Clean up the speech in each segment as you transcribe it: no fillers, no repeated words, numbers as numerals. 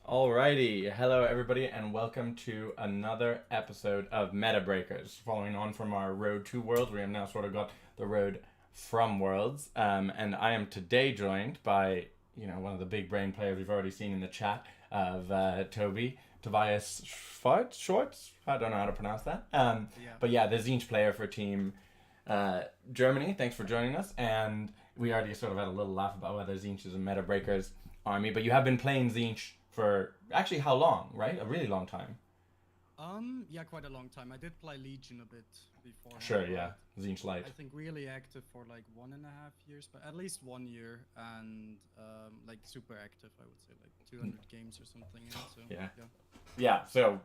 Alrighty, hello everybody, and welcome to another episode of Metabreakers. Following on from our Road to Worlds, we have now sort of got the Road from Worlds, and I am today joined by one of the big brain players we've already seen in the chat of Tobias Schwarz. I don't know how to pronounce that. But yeah, the Tzeentch player for Team Germany. Thanks for joining us, and we already sort of had a little laugh about whether Tzeentch is a Metabreakers army, but you have been playing Tzeentch for actually how long, right? A really long time. Yeah, quite a long time. I did play Legion a bit before. Sure, yeah. Tzeentch Light. I think really active for like 1.5 years, but at least 1 year, and like super active, I would say, like 200 games or something. So, yeah. So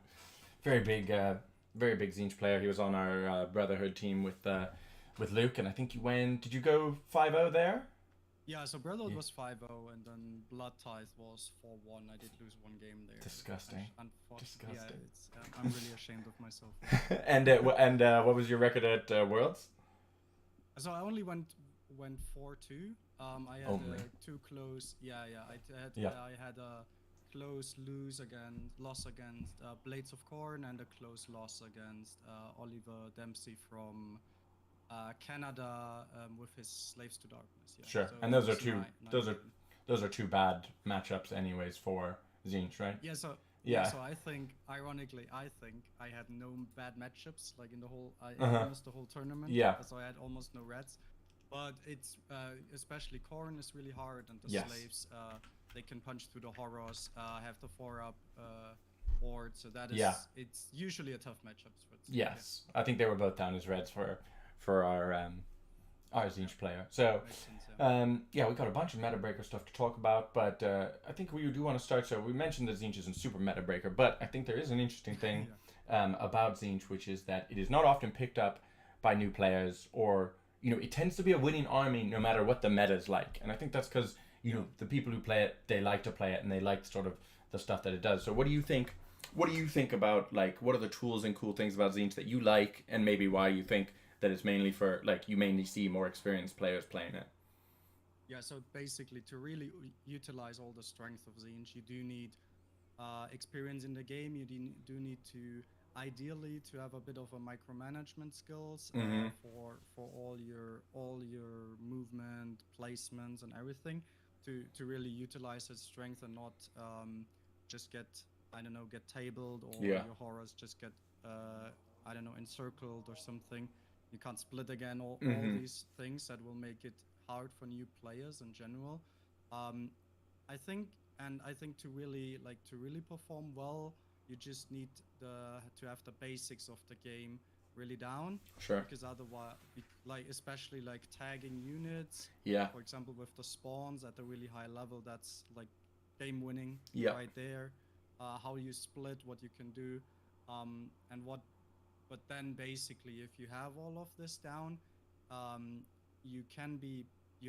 very big Tzeentch player. He was on our Brotherhood team with Luke, and I think you went. Did you go 5-0 there? Yeah, so Brotherhood was 5-0, and then Blood Tithe was 4-1. I did lose one game there. Disgusting. Unfortunately, yeah, I'm really ashamed of myself. And what was your record at Worlds? So I only went 4-2. I had two close. I had a close loss against Blades of Corn, and a close loss against Oliver Dempsey from Canada with his Slaves to Darkness. Yeah. Sure, So and those are two bad matchups, anyways, for Tzeentch, right? Yeah. So So I think, ironically, I had no bad matchups like in the whole almost the whole tournament. Yeah. So I had almost no reds, but it's especially Corn is really hard, and the Slaves they can punch through the horrors. Have the 4-up board, so that is it's usually a tough matchup. Yes, I think they were both down as reds for our Tzeentch player. So we got a bunch of Metabreaker stuff to talk about, but I think we do want to start. So we mentioned that Tzeentch isn't super Metabreaker, but I think there is an interesting thing about Tzeentch, which is that it is not often picked up by new players, or it tends to be a winning army no matter what the meta is like. And I think that's because the people who play it, they like to play it, and they like sort of the stuff that it does. So what do you think? What do you think about, like, what are the tools and cool things about Tzeentch that you like, and maybe why you think that it's mainly for, like, you mainly see more experienced players playing it? Yeah, so basically, to really utilize all the strength of Tzeentch, you do need experience in the game. You do need to, ideally, to have a bit of a micromanagement skills for all your movement, placements, and everything, to really utilize its strength and not just get tabled, or your horrors just get encircled or something. You can't split again, all these things that will make it hard for new players in general. I think to really perform well, you just need to have the basics of the game really down. Sure. Because otherwise, especially like tagging units. Yeah. For example, with the spawns at a really high level, that's like game winning right there. How you split, what you can do, and what. But then basically, if you have all of this down, you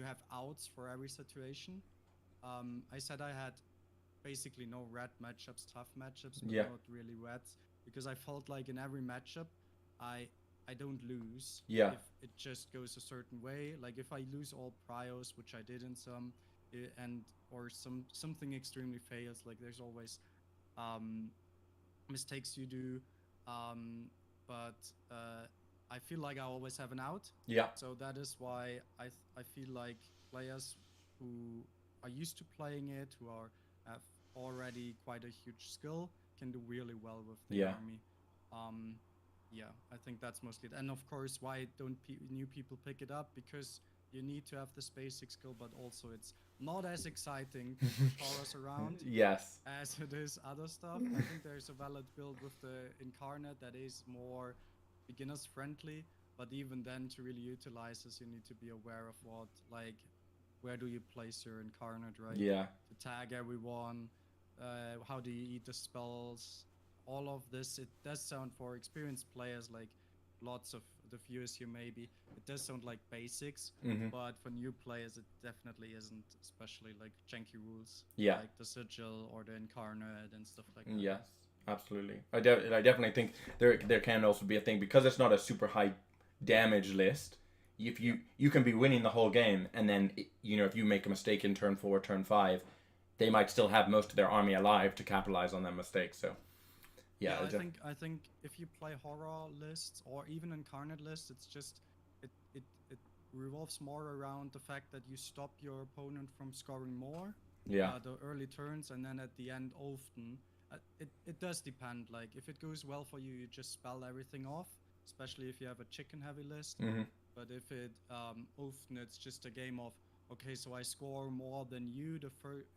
have outs for every situation. I said I had basically no red matchups, tough matchups, but not really reds, because I felt like in every matchup, I don't lose. Yeah. If it just goes a certain way, like if I lose all priors, which I did in some, or something extremely fails, like there's always mistakes you do. But I feel like I always have an out. Yeah. So that is why I feel like players who are used to playing it, who have already quite a huge skill, can do really well with the army. I think that's mostly it. And of course, why don't new people pick it up? Because you need to have this basic skill, but also it's not as exciting to push horrors around as it is other stuff. I think there's a valid build with the Incarnate that is more beginners friendly, but even then, to really utilize this, you need to be aware of where do you place your Incarnate, right? Yeah. To tag everyone, how do you eat the spells, all of this. It does sound, for experienced players, like lots of the viewers here maybe, it does sound like basics, but for new players it definitely isn't, especially like janky rules like the Sigil or the Incarnate and stuff like that. Yes, absolutely. I definitely think there can also be a thing, because it's not a super high damage list. If you can be winning the whole game, and then if you make a mistake in turn 4, turn 5, they might still have most of their army alive to capitalize on that mistake. So yeah, I think if you play horror lists or even incarnate lists, it's just it revolves more around the fact that you stop your opponent from scoring more. Yeah. The early turns, and then at the end often it does depend. Like if it goes well for you, you just spell everything off, especially if you have a chicken heavy list. But if it often it's just a game of, okay, so I score more than you.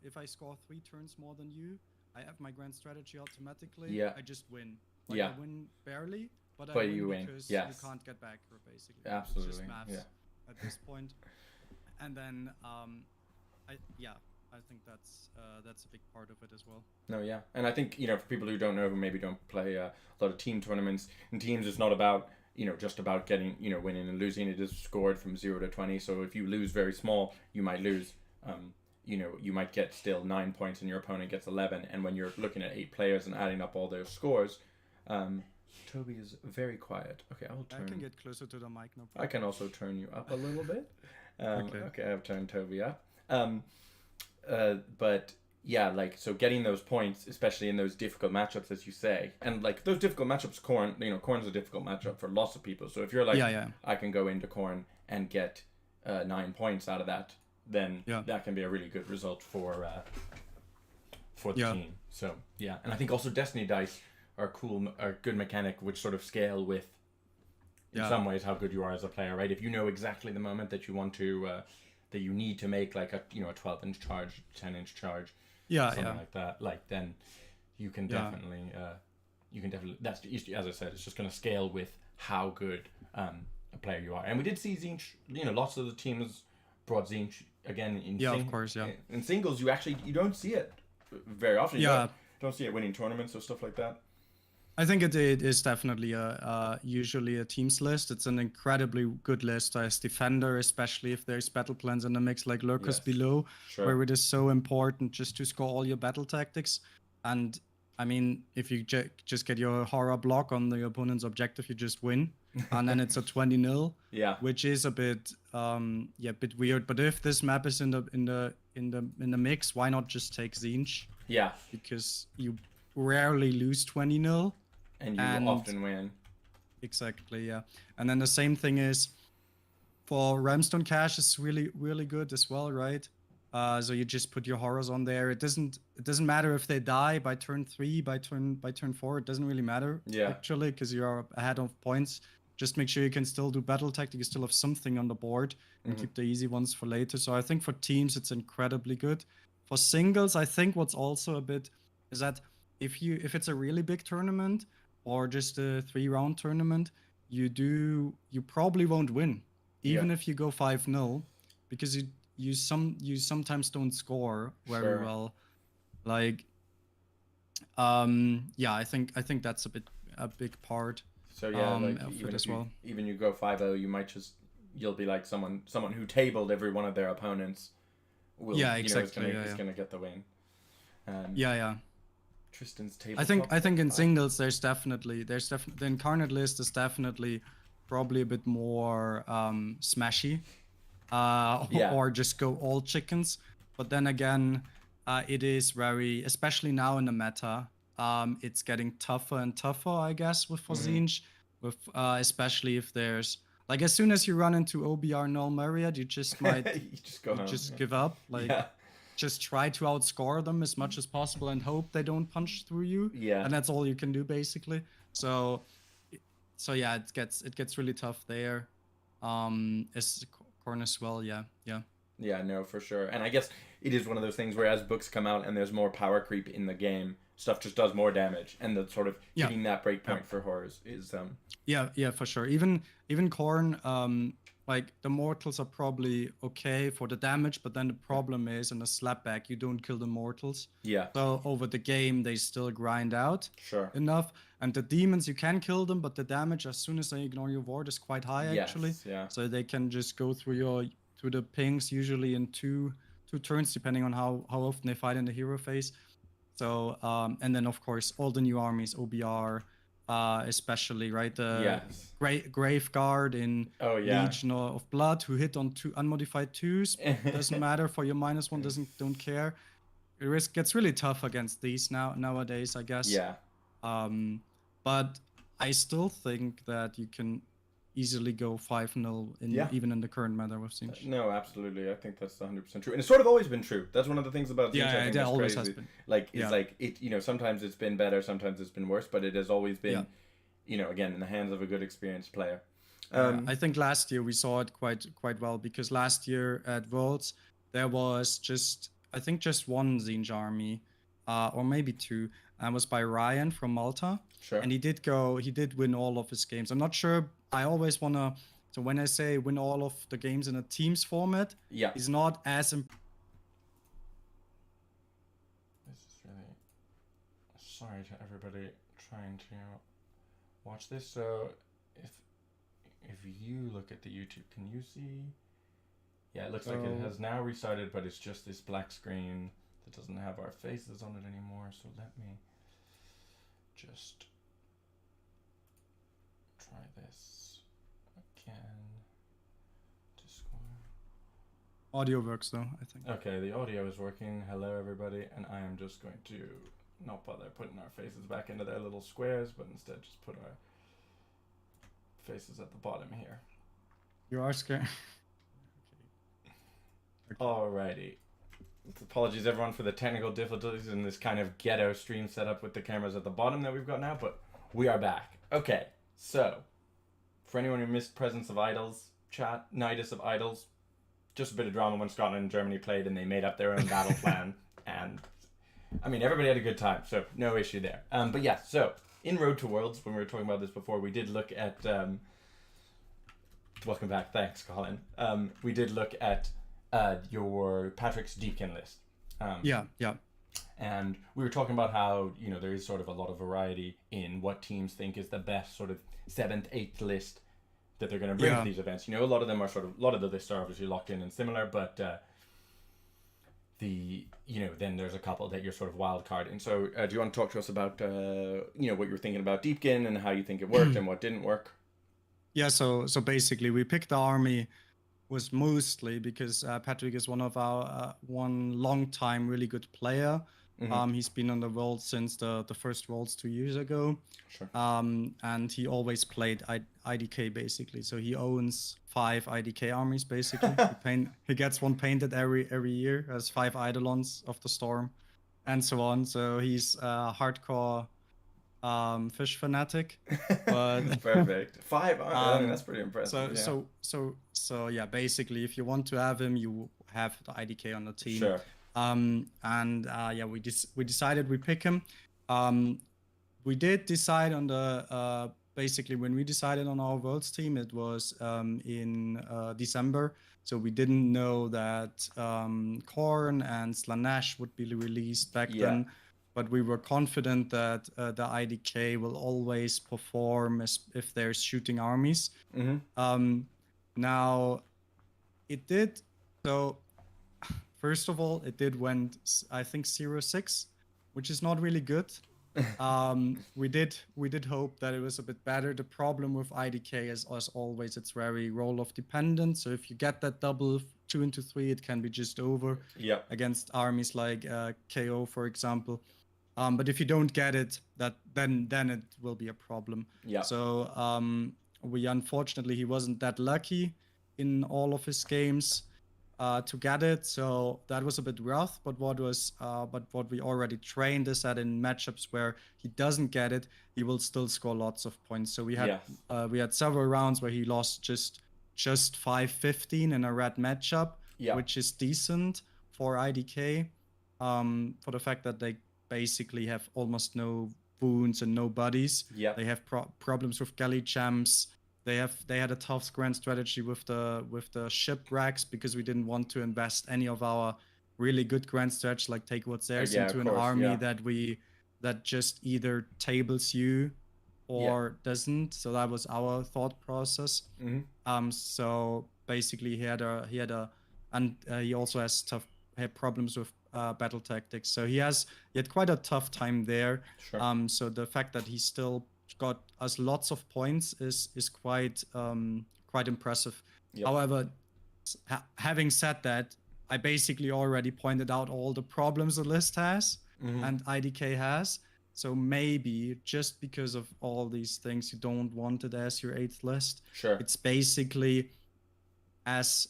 If I score 3 turns more than you, I have my grand strategy automatically. Yeah. I just win. Yeah. I win barely, but I you win win because yes. you can't get back, basically. Absolutely. It's just maths Yeah. at this point. And then I think that's a big part of it as well. No, yeah, and I think for people who don't know, who maybe don't play a lot of team tournaments, in teams it's not about just about getting winning and losing. It is scored from 0 to 20. So if you lose very small, you might lose. You might get still 9 points and your opponent gets 11. And when you're looking at 8 players and adding up all those scores, Toby is very quiet. Okay, I can get closer to the mic. No problem. I can also turn you up a little bit. Okay, I've turned Toby up. But yeah, like, so getting those points, especially in those difficult matchups, as you say, and like those difficult matchups, Khorne's a difficult matchup for lots of people. So if you're like, I can go into Khorne and get 9 points out of that, then that can be a really good result for the team. So yeah, and I think also Destiny dice are a good mechanic, which sort of scale with, in some ways, how good you are as a player, right? If you know exactly the moment that you want to. That you need to make like a 12-inch charge, 10-inch charge, something like that. Like then you can definitely that's as I said, it's just going to scale with how good a player you are. And we did see Tzeentch. Lots of the teams brought Tzeentch again in of course, in singles. You don't see it very often. You don't see it winning tournaments or stuff like that. I think it is definitely usually a team's list. It's an incredibly good list as defender, especially if there's battle plans in the mix like Lurkers below, where it is so important just to score all your battle tactics. And I mean, if you just get your horror block on the opponent's objective, you just win, and then it's a 20-0. Which is a bit bit weird. But if this map is in the mix, why not just take Tzeentch? Yeah, because you rarely lose 20-0. And you often win. Exactly, yeah. And then the same thing is for Ramstone Cache is really, really good as well, right? So you just put your horrors on there. It doesn't matter if they die by turn 3, by turn 4. It doesn't really matter, actually, because you're ahead of points. Just make sure you can still do battle tactic. You still have something on the board and keep the easy ones for later. So I think for teams it's incredibly good. For singles, I think what's also a bit is that if it's a really big tournament or just a 3-round tournament, you probably won't win, even if you go 5-0, because you sometimes don't score very well. Like, I think that's a big part. So even you go 5-0, you'll be like someone who tabled every one of their opponents. Is gonna get the win. Tristan's table. I think in singles there's definitely the incarnate list is definitely probably a bit more smashy, or just go all chickens. But then again, it is very, especially now in the meta, it's getting tougher and tougher, I guess, for Tzeentch, with especially if there's like, as soon as you run into OBR null Myriad, you just might give up. Like, just try to outscore them as much as possible and hope they don't punch through you. And that's all you can do, basically. So yeah, it gets really tough there. As Khorne as well, Yeah, no, for sure. And I guess it is one of those things where as books come out and there's more power creep in the game, stuff just does more damage, and the sort of hitting that breakpoint for horrors is Yeah, for sure. Even Khorne, like the mortals are probably okay for the damage, but then the problem is in the slapback you don't kill the mortals. So over the game they still grind out enough, and the demons you can kill them, but the damage as soon as they ignore your ward is quite high actually. So they can just go through the pings usually in two turns, depending on how often they fight in the hero phase. So and then of course all the new armies, OBR, especially, right? The Graveguard in Legion of Blood, who hit on 2 unmodified 2s. Doesn't matter for your -1, don't care. gets really tough against these nowadays, I guess. Yeah. But I still think that you can easily go 5-0 even in the current meta with Tzeentch. No, absolutely. I think that's 100% true, and it's sort of always been true. That's one of the things about Tzeentch. I think it always crazy. Has been. Like it's like it. Sometimes it's been better, sometimes it's been worse, but it has always been, again, in the hands of a good, experienced player. I think last year we saw it quite well, because last year at Worlds there was just one Tzeentch army, or maybe two, and was by Ryan from Malta. Sure. And he did win all of his games. I'm not sure. I always wanna. So when I say win all of the games in a teams format, he's not as. This is really. Sorry to everybody trying to watch this. So if you look at the YouTube, can you see? Yeah, it looks like it has now restarted, but it's just this black screen that doesn't have our faces on it anymore. So let me just try this again. Discord. Audio works though, I think. Okay, the audio is working. Hello everybody, and I am just going to not bother putting our faces back into their little squares, but instead just put our faces at the bottom here. You are scared. Okay. Alrighty. Apologies everyone for the technical difficulties in this kind of ghetto stream setup with the cameras at the bottom that we've got now, but we are back. Okay, so for anyone who missed Presence of Idols chat, Nidus of Idols, just a bit of drama when Scotland and Germany played and they made up their own battle plan, and I mean everybody had a good time, so no issue there. But yeah, so in Road to Worlds, when we were talking about this before, we did look at welcome back, thanks Colin. We did look at your Patrick's Deepkin list. And we were talking about how, there is sort of a lot of variety in what teams think is the best sort of 7th, 8th list that they're going to bring to these events. A lot of them are a lot of the lists are obviously locked in and similar, but then there's a couple that you're sort of wild card. And so do you want to talk to us about, what you were thinking about Deepkin and how you think it worked and what didn't work? Yeah, so basically we picked the army was mostly because Patrick is one of our one long time really good player. He's been on the World since the first Worlds 2 years ago. Sure. And he always played IDK basically. So he owns 5 IDK armies basically. He gets one painted every year, has 5 Eidolons of the Storm, and so on. So he's a hardcore fish fanatic. But perfect. 5 that's pretty impressive. So yeah, basically if you want to have him, you have the IDK on the team. Sure. We decided we pick him. We did decide on the basically when we decided on our Worlds team, it was in December. So we didn't know that Korn and Slanesh would be released back then. But we were confident that the IDK will always perform if there's shooting armies. Now, it did. So, first of all, it did went, I think, 0-6, which is not really good. We did hope that it was a bit better. The problem with IDK is, as always, it's very roll-off dependent. So if you get that double 2 into 3, it can be just over against armies like KO, for example. But if you don't get it, then it will be a problem. So unfortunately he wasn't that lucky in all of his games to get it. So that was a bit rough. But what we already trained is that in matchups where he doesn't get it, he will still score lots of points. So we had several rounds where he lost just 5-15 in a red matchup, which is decent for IDK, for the fact that they basically have almost no wounds and no buddies. They have problems with galley champs. They had a tough grand strategy with the shipwrecks because we didn't want to invest any of our really good grand strategy, like take what's theirs, into an army that just either tables you or doesn't. So that was our thought process. So basically he also had problems with battle tactics. So he had quite a tough time there. Sure. So the fact that he still got us lots of points is quite impressive. However, having said that, I basically already pointed out all the problems the list has and IDK has. So maybe just because of all these things, you don't want it as your 8th list. Sure. It's basically, as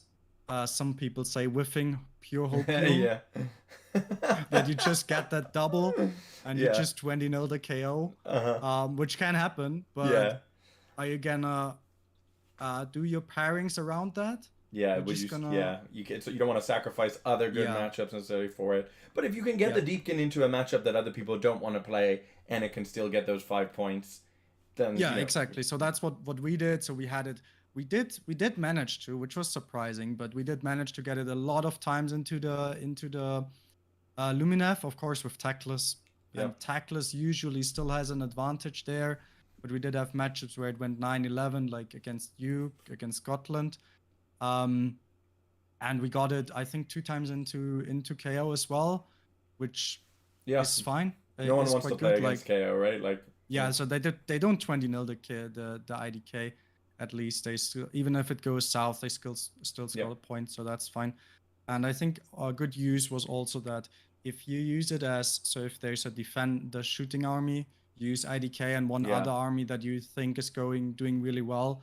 some people say, whiffing pure hopium. Yeah. That you just get that double and you just 20-0 the KO, which can happen. But are you gonna do your pairings around that? Yeah, you don't want to sacrifice other good matchups necessarily for it. But if you can get the Deepkin into a matchup that other people don't want to play and it can still get those 5 points, then exactly. So that's what we did. So we had it. We did manage to, which was surprising, but we did manage to get it a lot of times into the Lumineth, of course, with Tactless. And Tactless usually still has an advantage there, but we did have matchups where it went 9-11, like against you, against Scotland. And we got it, I think, 2 times into KO as well, which is fine. No one wants to play against KO, right? So they don't 20-0 the IDK. At least they still, even if it goes south, they still score a point, so that's fine. And I think a good use was also that if you use it as, so if there's the shooting army, use IDK and one other army that you think is doing really well,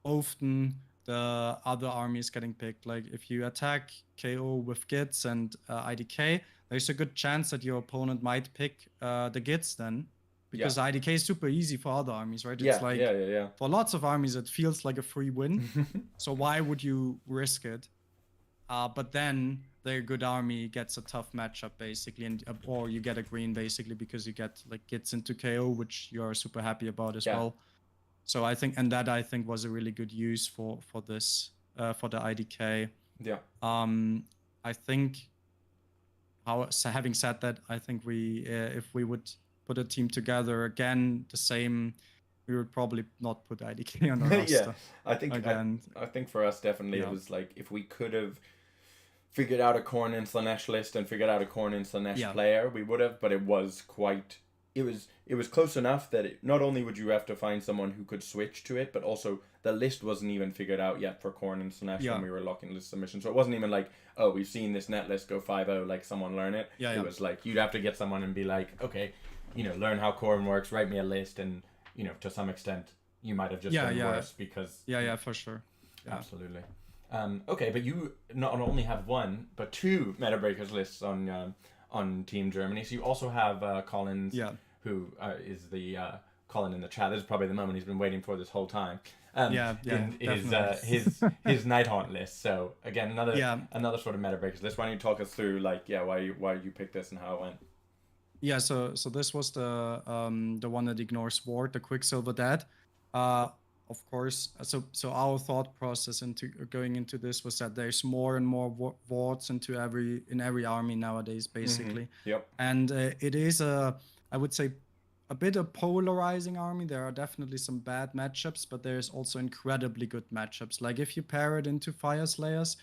often the other army is getting picked. Like if you attack KO with Gits and IDK, there's a good chance that your opponent might pick the Gits then. Because IDK is super easy for other armies, right? It's for lots of armies, it feels like a free win. So why would you risk it? But then their good army gets a tough matchup basically, and or you get a green basically because you get like Gits into KO, which you are super happy about as well. So I think, and that I think was a really good use for this for the IDK. Yeah. I think. Having said that, I think if we would put a team together again, the same, we would probably not put IDK on our roster. I think for us definitely it was like if we could have figured out a Khorne and Slaanesh list and figured out a Khorne and Slaanesh player, we would have. But it was close enough that not only would you have to find someone who could switch to it, but also the list wasn't even figured out yet for Khorne and Slaanesh when we were locking list submission. So it wasn't even like, oh, we've seen this net list go 5-0, like someone learn it. It was like you'd have to get someone and be like, okay, learn how Khorne works, write me a list, and to some extent you might have just done worse because for sure. Absolutely. Okay, but you not only have 1 but 2 Metabreakers lists on Team Germany. So you also have Collins, who is the Colin in the chat. This is probably the moment he's been waiting for this whole time. In his Nighthaunt list. So again, another sort of Metabreakers list. Why don't you talk us through why you picked this and how it went? Yeah, so this was the one that ignores Ward, the Quicksilver Dad. Of course, so our thought process into going into this was that there's more and more wards in every army nowadays, basically. And it is I would say a bit of polarizing army. There are definitely some bad matchups, but there's also incredibly good matchups. Like if you pair it into Fire Slayers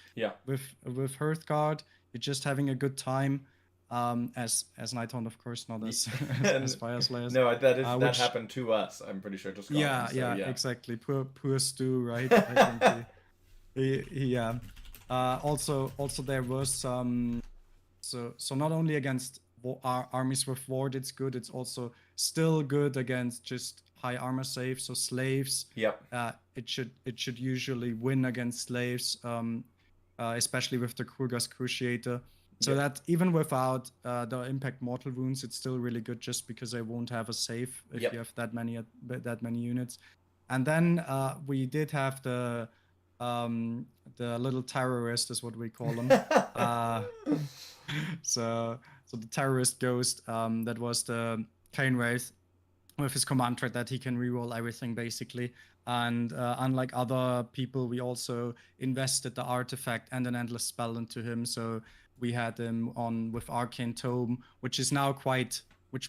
with Hearthguard, you're just having a good time. As Nighthaunt, of course, not as as Fire Slayers. No, that happened to us. I'm pretty sure to Scotland. Yeah, exactly. Poor Stu, right? I think also there was some. So not only against armies with ward, it's good. It's also still good against just high armor save. So slaves. It should usually win against slaves. Especially with the Kruger's Cruciator. So that even without the impact mortal wounds, it's still really good just because they won't have a save if you have that many units. And then we did have the little terrorist is what we call them. So the terrorist ghost that was the Cain Wraith with his command trait that he can reroll everything basically. And unlike other people, we also invested the artifact and an endless spell into him. So we had him on with Arcane Tome, which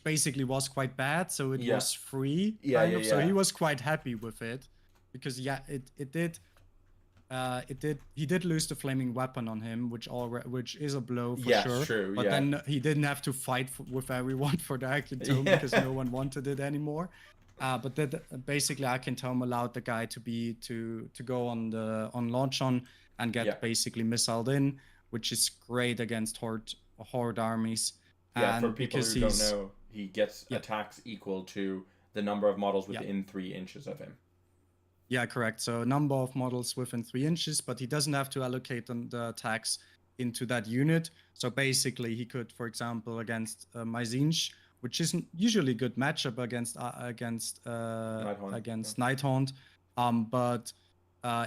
basically was quite bad. So it was free. So he was quite happy with it because he did lose the flaming weapon on him, which is a blow for sure. True, but then he didn't have to fight with everyone for the Arcane Tome because no one wanted it anymore. But that basically Arcane Tome allowed the guy to go on launch on and get basically missiled in, which is great against horde armies. Yeah, And for people who don't know, he gets attacks equal to the number of models within 3 inches of him. Yeah, correct. So number of models within 3 inches, but he doesn't have to allocate the attacks into that unit. So basically, he could, for example, against my Tzeentch, which isn't usually a good matchup against Nighthaunt, but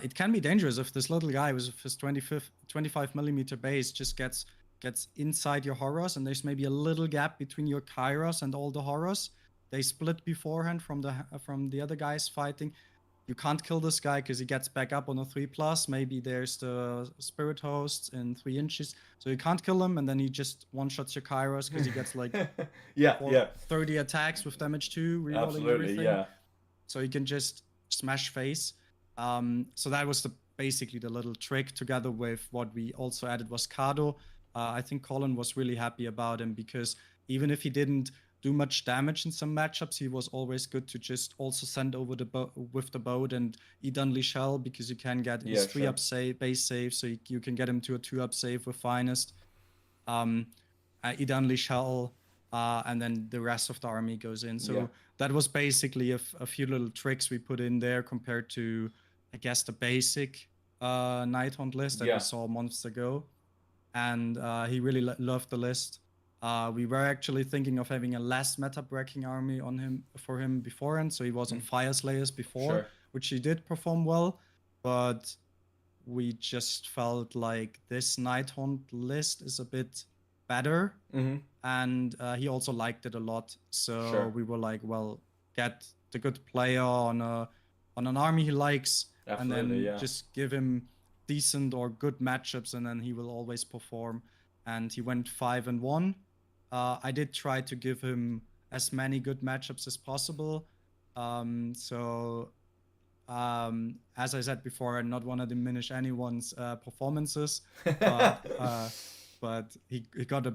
it can be dangerous if this little guy with his 25 millimeter base just gets inside your horrors, and there's maybe a little gap between your Kairos and all the horrors. They split beforehand from the other guys fighting. You can't kill this guy because he gets back up on a 3+. Maybe there's the Spirit Hosts in 3 inches. So you can't kill him, and then he just one-shots your Kairos because he gets like 30 attacks with damage 2, rerolling everything. Yeah. So you can just smash face. So that was basically the little trick, together with what we also added was Kado. I think Colin was really happy about him because even if he didn't do much damage in some matchups, he was always good to just also send over with the boat and eat Unleash Hell, because you can get his 3-up base save, so you can get him to a 2-up save with Finest. Eat Unleash Hell, and then the rest of the army goes in. So that was basically a few little tricks we put in there compared to, I guess, the basic Nighthaunt list that we saw months ago. And he really loved the list. We were actually thinking of having a less meta-breaking army for him beforehand, so he was on Fire Slayers before, which he did perform well, but we just felt like this Nighthaunt list is a bit better, and he also liked it a lot, so we were like, well, get the good player on an army he likes, and then just give him decent or good matchups, and then he will always perform. And he went 5-1. I did try to give him as many good matchups as possible. As I said before, I not want to diminish anyone's performances, but he got a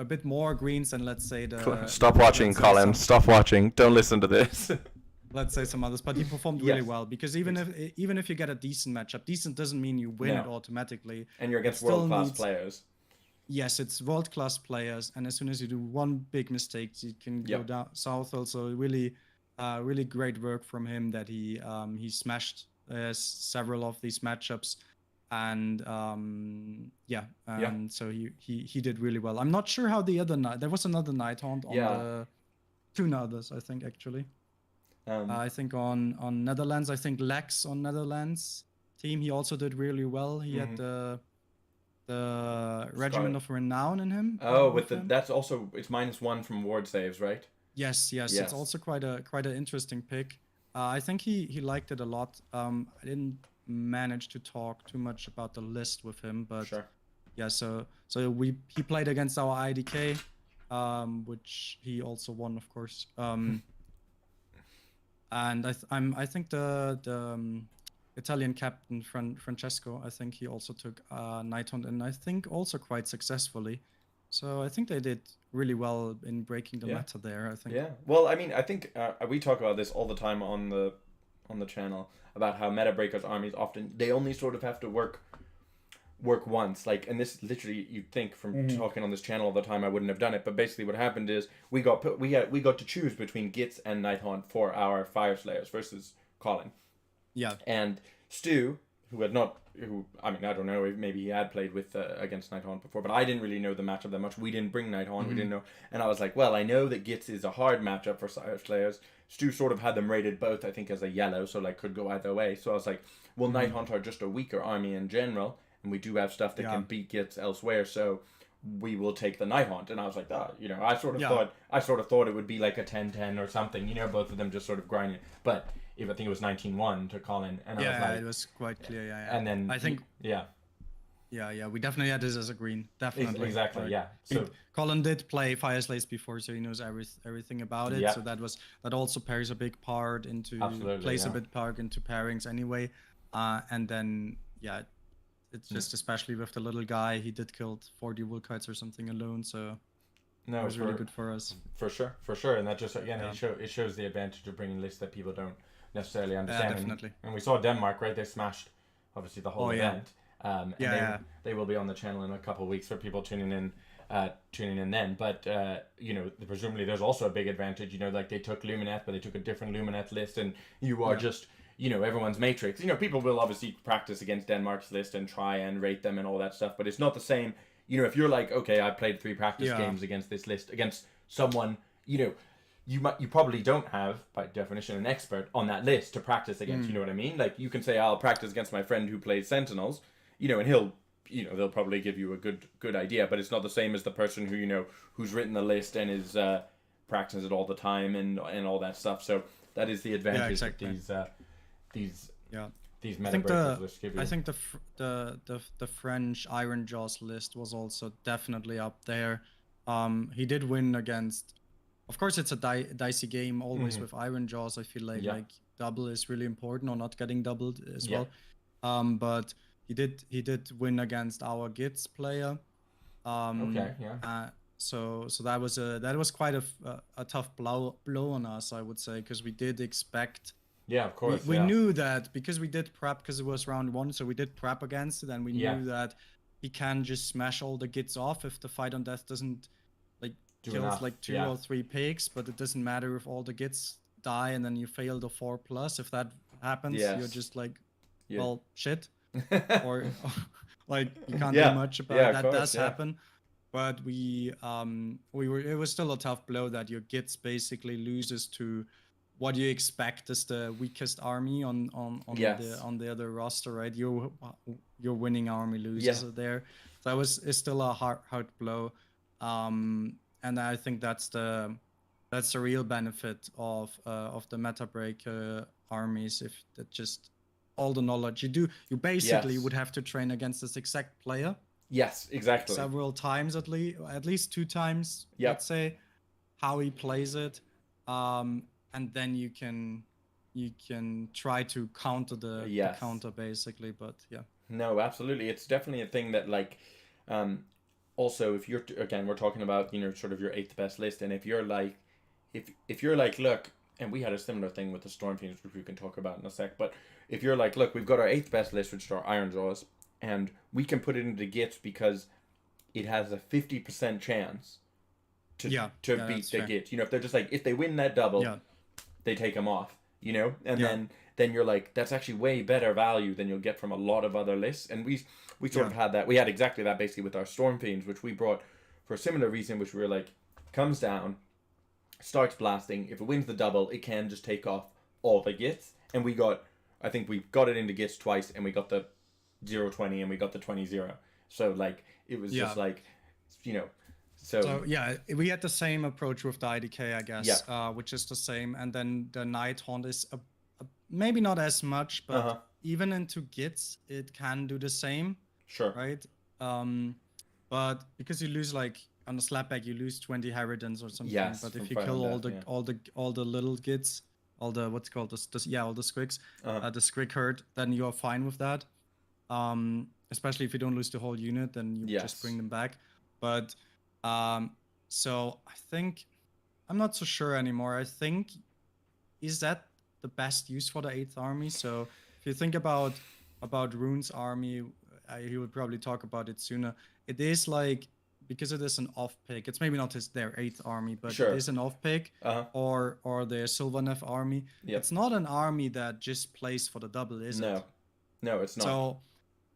bit more greens than, let's say, Stop watching, Colin. Stop watching. Don't listen to this. Let's say some others, but he performed really well, because even if you get a decent matchup, decent doesn't mean you win it automatically. And you're against world-class players. Yes, it's world-class players, and as soon as you do one big mistake, you can go down south. Also, really great work from him that he smashed several of these matchups, and so he did really well. I'm not sure how the other night. There was another Nighthaunt on the 2 others, I think, actually. I think on Netherlands, I think Lex on Netherlands team, he also did really well. He had the Regiment of Renown in him. Oh, that's also, it's -1 from ward saves, right? Yes. It's also quite an interesting pick. I think he liked it a lot. I didn't manage to talk too much about the list with him, but so he played against our IDK, which he also won, of course. And I think the Italian captain Francesco, I think he also took Nighthaunt, and I think also quite successfully. So I think they did really well in breaking the meta there, I think. Yeah. Well, I mean, I think we talk about this all the time on the channel, about how Metabreakers armies often, they only sort of have to work once, like, and this literally, you'd think from talking on this channel all the time I wouldn't have done it, but basically what happened is we got to choose between Gitz and Nighthaunt for our Fire Slayers versus Colin. And Stu, I don't know if maybe he had played with against Nighthaunt before, but I didn't really know the matchup that much. We didn't bring Nighthaunt, we didn't know, and I was like, well, I know that Gitz is a hard matchup for Fire Slayers. Stu sort of had them rated both, I think, as a yellow, so like could go either way. So I was like, well, Nighthaunt are just a weaker army in general, and we do have stuff that can beat Gitz elsewhere, so we will take the Nighthaunt. And I was like, I sort of thought it would be like a 10-10 or something, both of them just sort of grinding. But I think it was 19-1 to Colin, and I was like, it was quite clear. And then I think we definitely had this as a green, definitely. Exactly, right. yeah. So Colin did play Fire Slays before, so he knows everything about it. So that also plays a big part into pairings anyway. And then it's just especially with the little guy, he did kill 40 Woolkites or something alone, so it was really good for us. For sure, and that just it shows the advantage of bringing lists that people don't necessarily understand. Definitely. And we saw Denmark, right? They smashed obviously the whole event, And Yeah. they will be on the channel in a couple of weeks for people tuning in then. But presumably there's also a big advantage. Like they took Luminet, but they took a different Luminet list, and you are just everyone's matrix. People will obviously practice against Denmark's list and try and rate them and all that stuff, but it's not the same. If you're like, okay, I played 3 practice games against this list against someone, you probably don't have, by definition, an expert on that list to practice against. You know what I mean? Like you can say, I'll practice against my friend who plays Sentinels, and he'll, they'll probably give you a good idea, but it's not the same as the person who, who's written the list and is practicing it all the time and all that stuff. So that is the advantage that these Metabreakers lists give you. I think the French Iron Jaws list was also definitely up there. He did win against. Of course, it's a dicey game always with Iron Jaws. I feel like double is really important, or not getting doubled as well. But he did win against our Gits player. So that was quite a tough blow on us, I would say, because we did expect. Yeah, of course. We knew that because we did prep, because it was round 1, so we did prep against it, and we knew that he can just smash all the Gits off if the fight on death doesn't kills like 2 or 3 pigs, but it doesn't matter if all the Gits die and then you fail the 4+. If that happens, you're just like, well, shit, or like you can't do much about it. That does happen. But we were. It was still a tough blow that your Gits basically loses to what you expect is the weakest army on the other roster, right? Your winning army loses there. So it's still a hard blow. And I think that's the real benefit of the Metabreaker armies. If that just all the knowledge you basically would have to train against this exact player. Yes, exactly. Several times at least 2 times. Let's say how he plays it, and then you can try to counter the counter basically. But no, absolutely, it's definitely a thing that like. Also, if you're we're talking about sort of your 8th best list, and if you're like, look, and we had a similar thing with the Storm Fiends, which we can talk about in a sec. But if you're like, look, we've got our 8th best list, which is our Iron Jaws, and we can put it into Gits because it has a 50% chance to beat the Gits. If they're just like, if they win that double, they take them off. And then you're like, that's actually way better value than you'll get from a lot of other lists. And we sort of had that. We had exactly that basically with our Storm Fiends, which we brought for a similar reason, which we were like, comes down, starts blasting. If it wins the double, it can just take off all the Gits. And we got it into Gits twice, and we got the 0-20 and we got the 20-0. So like, it was just like, So we had the same approach with the IDK, I guess, which is the same. And then the Night Haunt is maybe not as much, but even into Gits, it can do the same. Sure. Right? But because you lose like on the slapback, you lose 20 Harridans or something. Yes, but if you kill all the little Gits, all the what's called all the Squigs, the Squig herd, then you're fine with that. Especially if you don't lose the whole unit, then you just bring them back. But so I think I'm not so sure anymore. I think is that the best use for the 8th army? So if you think about Rune's army, he would probably talk about it sooner. It is like, because it is an off pick. It's maybe not their 8th army, but it is an off pick, or their Sylvaneth army. Yep. It's not an army that just plays for the double, is it? No, it's not.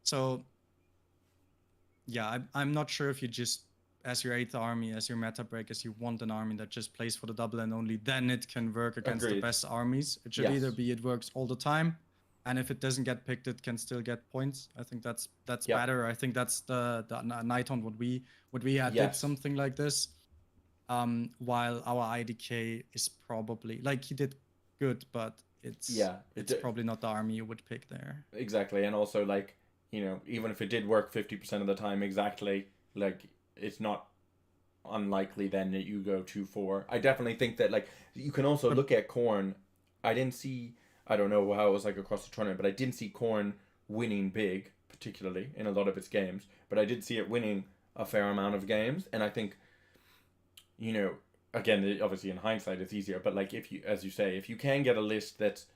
So yeah, I'm not sure if you just, as your 8th army, as your Metabreakers, you want an army that just plays for the double, and only then it can work against the best armies. It should either be it works all the time, and if it doesn't get picked, it can still get points. I think that's better. I think that's the Night Hunt what we had did something like this. While our IDK is probably like, he did good, but it's probably not the army you would pick there. Exactly, and also like, even if it did work 50% of the time exactly, like, it's not unlikely then that you go 2-4. I definitely think that like you can also look at Khorne. I don't know how it was like across the tournament, but I didn't see Khorne winning big, particularly in a lot of its games. But I did see it winning a fair amount of games, and I think, again, obviously in hindsight it's easier, but like if you, as you say, if you can get a list that's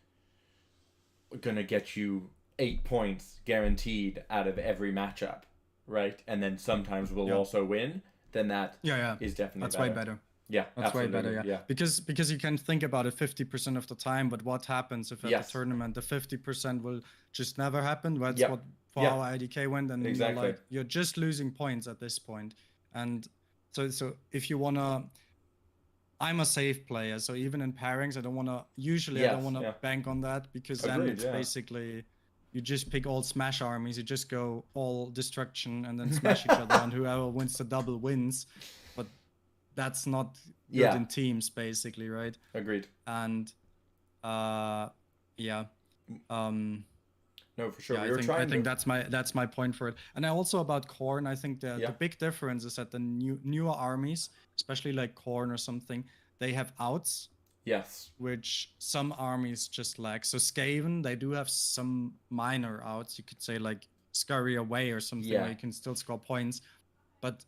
gonna get you 8 points guaranteed out of every matchup, right? And then sometimes we'll also win, then that is definitely that's better. way better. Yeah, that's absolutely. way better. Yeah. Because you can think about it 50% of the time, but what happens if at the tournament the 50% will just never happen? That's what for our IDK went, and you're just losing points at this point. And so if you wanna, I'm a safe player, so even in pairings, I don't wanna bank on that, because then it's basically you just pick all smash armies, you just go all destruction and then smash each other, and whoever wins the double wins. But that's not good in teams, basically, right? Agreed. And no, for sure. I think that's my point for it. And also about Khorne, I think the big difference is that the newer armies, especially like Khorne or something, they have outs. Yes. Which some armies just lack. So Skaven, they do have some minor outs. You could say like Scurry Away or something where you can still score points. But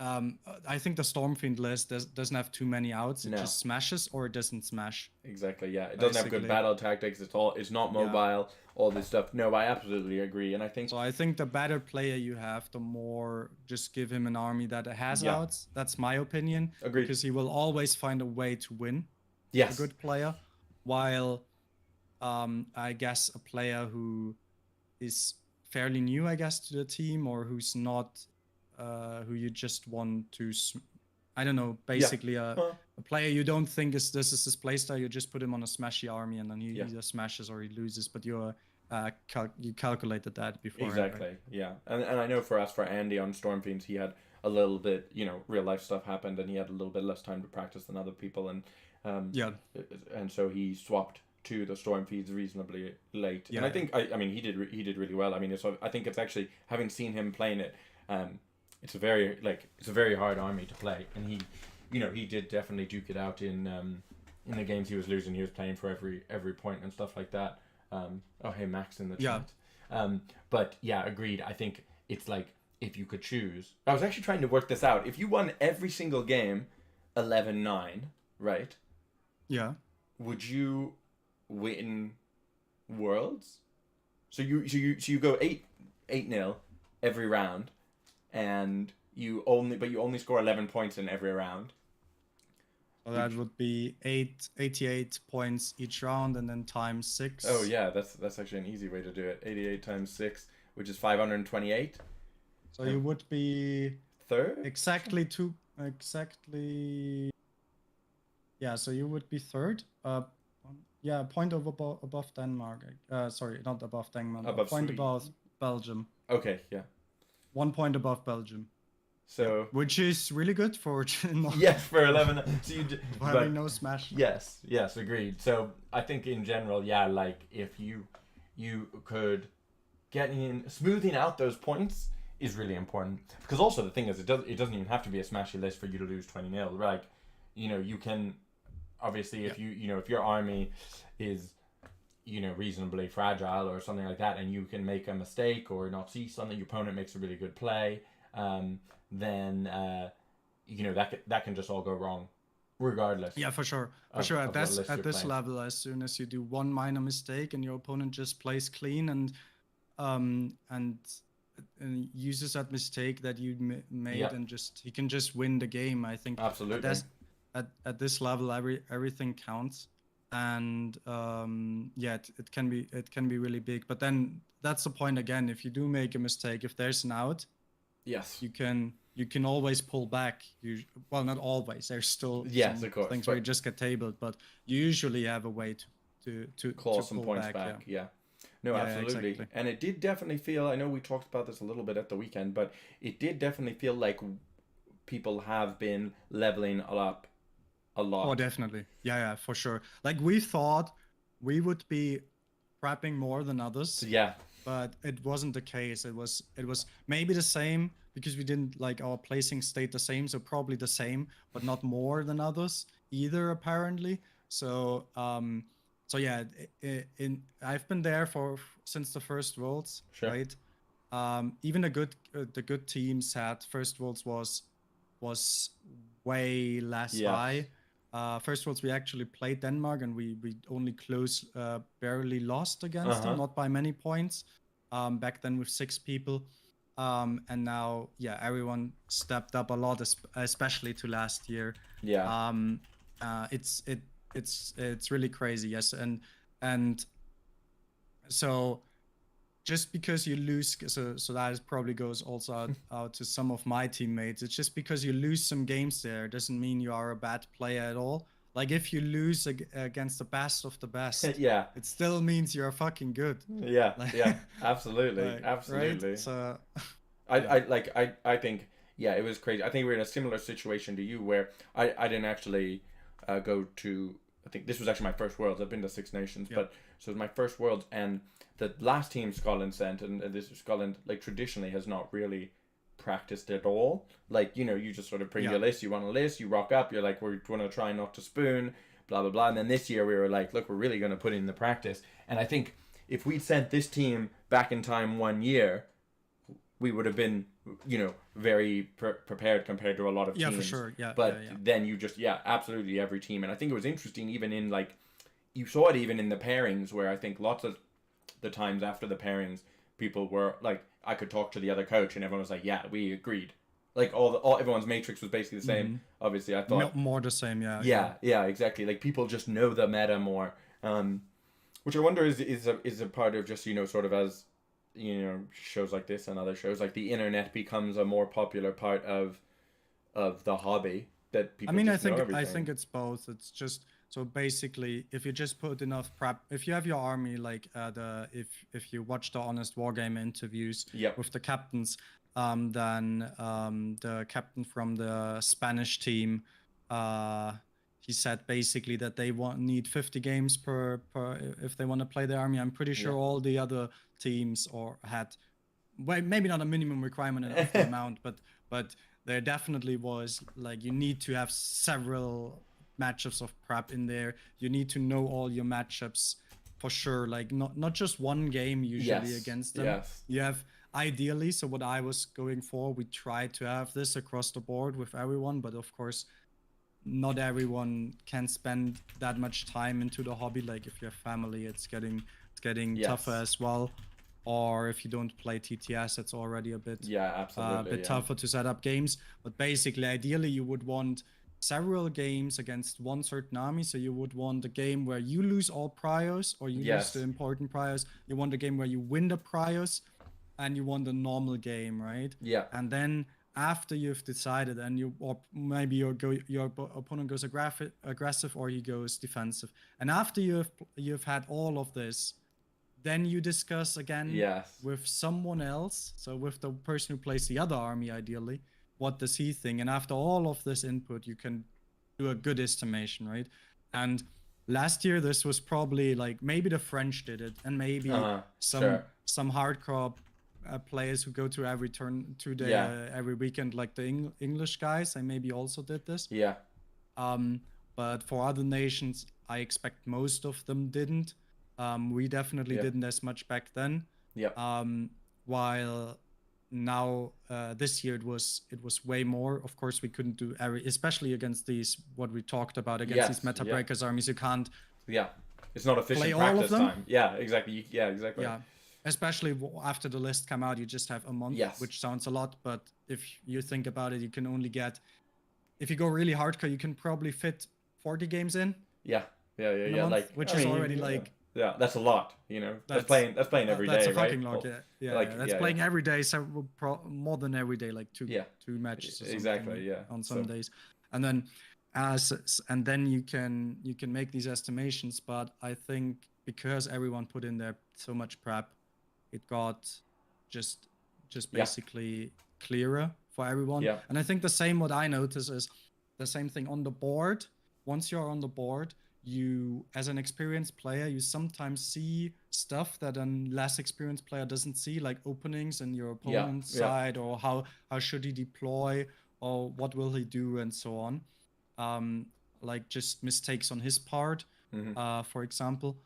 I think the Stormfiend list doesn't have too many outs. It just smashes or it doesn't smash. Exactly, yeah. It doesn't have good battle tactics. It's not mobile, all this stuff. No, I absolutely agree. And I think... So I think the better player you have, the more just give him an army that has outs. That's my opinion. Agreed. Because he will always find a way to win. Yes. A good player. While I guess a player who is fairly new, I guess, to the team, or who's not... who you just want to, I don't know, basically a player you don't think this is his playstyle, you just put him on a smashy army and then he either smashes or he loses, but you calculated that before. Exactly, right? Yeah. And I know for Andy on Stormfiends, he had a little bit, real life stuff happened and he had a little bit less time to practice than other people, and and so he swapped to the Stormfiends reasonably late. And I think, I mean, he did really well. I mean, I think it's actually, having seen him playing it, it's a very hard army to play, and he did definitely duke it out in the games he was losing. He was playing for every point and stuff like that. Hey, Max in the chat. But yeah, agreed. I think it's like, if you could choose, I was actually trying to work this out. If you won every single game 11-9, right? Yeah. Would you win Worlds? So you go 8-0 every round, and you only score 11 points in every round. So that would be 88 points each round, and then times 6. Oh yeah, that's actually an easy way to do it. 88 times 6, which is 528. So you would be third? Exactly. Yeah, so you would be third. A point above Denmark. Sorry, not above Denmark. Above point Sweden. above Belgium. Okay, yeah. 1 point above Belgium. So, which is really good for yes, for 11. So having no smash. Yes, agreed. So I think in general, like if you could get in, smoothing out those points is really important, because also the thing is, it doesn't even have to be a smashy list for you to lose 20-0. Like, you can obviously, if if your army is reasonably fragile or something like that, and you can make a mistake or not see something, your opponent makes a really good play, then that can just all go wrong regardless. Yeah, for sure. At this level, as soon as you do one minor mistake and your opponent just plays clean and uses that mistake that you made, and he can just win the game. I think absolutely. At this level, everything counts. And it can be really big. But then that's the point again. If you do make a mistake, if there's an out, yes, you can always pull back. Well, not always. There's still of course, things where you just get tabled, but you usually have a way to claw some points back. Yeah. No, absolutely. Exactly. And it did definitely feel, I know we talked about this a little bit at the weekend, but it did definitely feel like people have been leveling up a lot. Oh, definitely. Yeah, for sure. Like, we thought we would be prepping more than others. Yeah. But it wasn't the case. It was maybe the same, because we didn't, like, our placing stayed the same, so probably the same, but not more than others either, apparently. So yeah, I've been there since the first Worlds, sure. Right? Even the good teams had first Worlds was way less high. First Worlds we actually played Denmark, and we only barely lost against them, not by many points. Back then with 6 people. And now, yeah, everyone stepped up a lot, especially to last year. Yeah. It's really crazy, yes, and so just because you lose, so that probably goes also out to some of my teammates. It's just because you lose some games there doesn't mean you are a bad player at all. Like if you lose against the best of the best, yeah, it still means you're fucking good. Yeah, yeah, absolutely, like, absolutely. Right? So, I think, yeah, it was crazy. I think we're in a similar situation to you where I didn't actually go to. I think this was actually my first Worlds. I've been to 6 Nations, but so it was my first Worlds, and the last team Scotland sent, and this Scotland like traditionally has not really practiced at all. Like, you know, you just sort of bring your list, you want a list, you rock up, you're like, we're going to try not to spoon, blah blah blah. And then this year we were like, look, we're really going to put in the practice. And I think if we'd sent this team back in time 1 year, we would have been, you know, very prepared compared to a lot of teams. Yeah, for sure. Yeah. But then you just, absolutely every team. And I think it was interesting even in like, you saw it even in the pairings where I think lots of the times after the pairings, people were like, I could talk to the other coach and everyone was like, yeah, we agreed. Like everyone's matrix was basically the same. Obviously, I thought more the same. Yeah, exactly. Like people just know the meta more, which I wonder is a part of just, you know, sort of as, you know, shows like this and other shows, like the internet becomes a more popular part of the hobby that people. I mean, just I think it's both. It's just. So basically, if you just put enough prep, if you have your army, like if you watch the Honest Wargame interviews with the captains, then the captain from the Spanish team, he said basically that they need 50 games per if they want to play their army. I'm pretty sure all the other teams had, well, maybe not a minimum requirement of the amount, but there definitely was like you need to have several matchups of prep in there. You need to know all your matchups for sure, like not just one game usually against them. You have ideally, so what I was going for, we tried to have this across the board with everyone, but of course not everyone can spend that much time into the hobby. Like if you have family, it's getting tougher as well, or if you don't play TTS, it's already a bit tougher to set up games. But basically, ideally you would want several games against one certain army. So you would want a game where you lose all priors, or you lose the important priors. You want a game where you win the priors, and you want a normal game, right? Yeah. And then after you've decided, and or maybe your opponent goes aggressive, or he goes defensive. And after you've had all of this, then you discuss again with someone else. So with the person who plays the other army, ideally. What does he think? And after all of this input, you can do a good estimation, right? And last year, this was probably like maybe the French did it, and maybe some hardcore players who go to every turn every weekend, like the English guys. I maybe also did this. Yeah. But for other nations, I expect most of them didn't. We definitely didn't as much back then. Yeah. While now this year it was way more. Of course, we couldn't do especially against these, what we talked about, against these Metabreakers armies. You can't it's not efficient practice time. Exactly. Yeah, especially after the list come out, you just have a month, which sounds a lot, but if you think about it, you can only get, if you go really hardcore, you can probably fit 40 games in month, like, which is already like that's a lot, you know. That's playing every day, right? That's a fucking lot, that's playing every day, more than every day, like two matches or something, on some days. And then and then you can make these estimations, but I think because everyone put in there so much prep, it got just basically clearer for everyone. And I think the same, what I notice is the same thing on the board. Once you're on the board, you, as an experienced player, you sometimes see stuff that a less experienced player doesn't see, like openings in your opponent's side, or how should he deploy, or what will he do, and so on. Like just mistakes on his part, for example,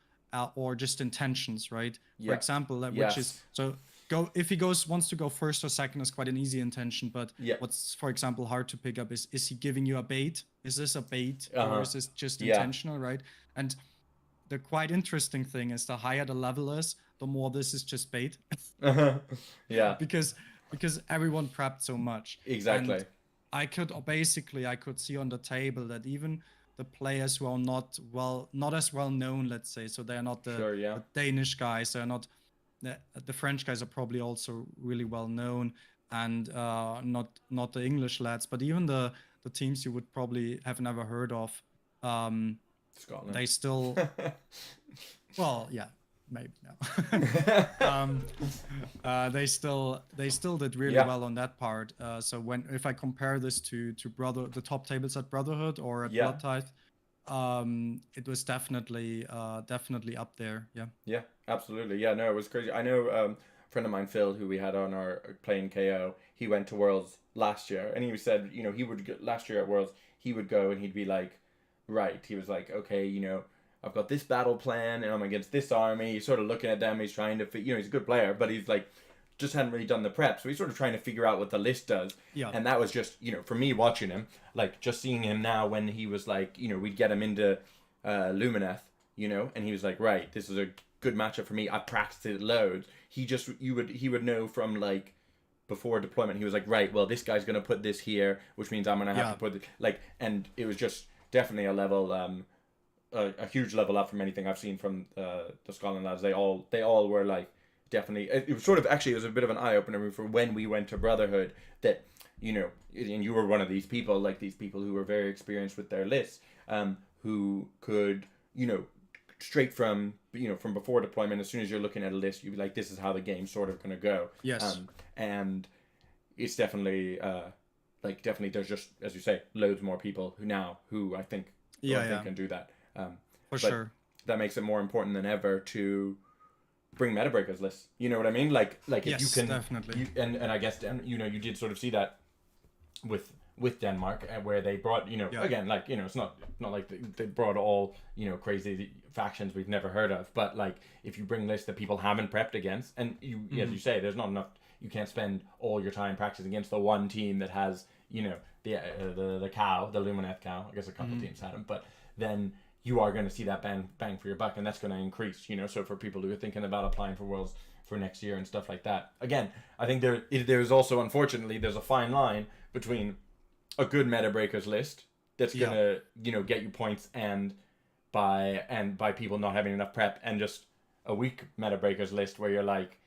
or just intentions, right? For example, which is, so wants to go first or second is quite an easy intention. But what's, for example, hard to pick up is he giving you a bait? Is this a bait or is this just intentional, right? And the quite interesting thing is the higher the level is, the more this is just bait. Yeah. Because everyone prepped so much. Exactly. And I could see on the table that even the players who are not as well known, let's say, so they're not the Danish guys, they're not the French guys are probably also really well known, and not the English lads, but even the teams you would probably have never heard of, Scotland. they still well, yeah, maybe no. They still did really well on that part. So if I compare this to the top tables at Brotherhood or at Blood Tithe, it was definitely up there. Yeah, absolutely. Yeah, no, it was crazy. I know a friend of mine, Phil, who we had on our playing KO, he went to Worlds last year, and he said, you know, he would go, last year at Worlds, he would go and he'd be like, right, he was like, okay, you know, I've got this battle plan and I'm against this army. He's sort of looking at them, he's trying to, you know, he's a good player, but he's like, just hadn't really done the prep, so he's sort of trying to figure out what the list does. Yeah. And that was just, you know, for me watching him, like just seeing him now when he was like, you know, we'd get him into Lumineth, you know, and he was like, right, this is a good matchup for me. I practiced it loads. He would know from like before deployment. He was like, right, well, this guy's gonna put this here, which means I'm gonna have to put it like, and it was just definitely a level, a huge level up from anything I've seen from the Scotland lads. They all were like. Definitely, it was sort of actually it was a bit of an eye opener for when we went to Brotherhood that, you know, and you were one of these people, like these people who were very experienced with their lists, who could, you know, straight from, you know, from before deployment, as soon as you're looking at a list, you'd be like, this is how the game's sort of gonna go. Yes. And it's definitely like definitely there's just, as you say, loads more people who I think can do that. For sure. That makes it more important than ever to bring Metabreakers lists. You know what I mean? Like yes, if you can definitely. And I guess, you know, you did sort of see that with Denmark, where they brought, you know, again, like, you know, it's not like they brought all, you know, crazy factions we've never heard of, but like if you bring lists that people haven't prepped against, and you as you say, there's not enough, you can't spend all your time practicing against the one team that has, you know, the cow, the Lumineth cow. I guess a couple teams had them, but then you are going to see that bang for your buck, and that's going to increase, you know. So for people who are thinking about applying for Worlds for next year and stuff like that, again, I think there's also, unfortunately, there's a fine line between a good Metabreakers list that's going to, you know, get you points and by people not having enough prep, and just a weak Metabreakers list where you're like,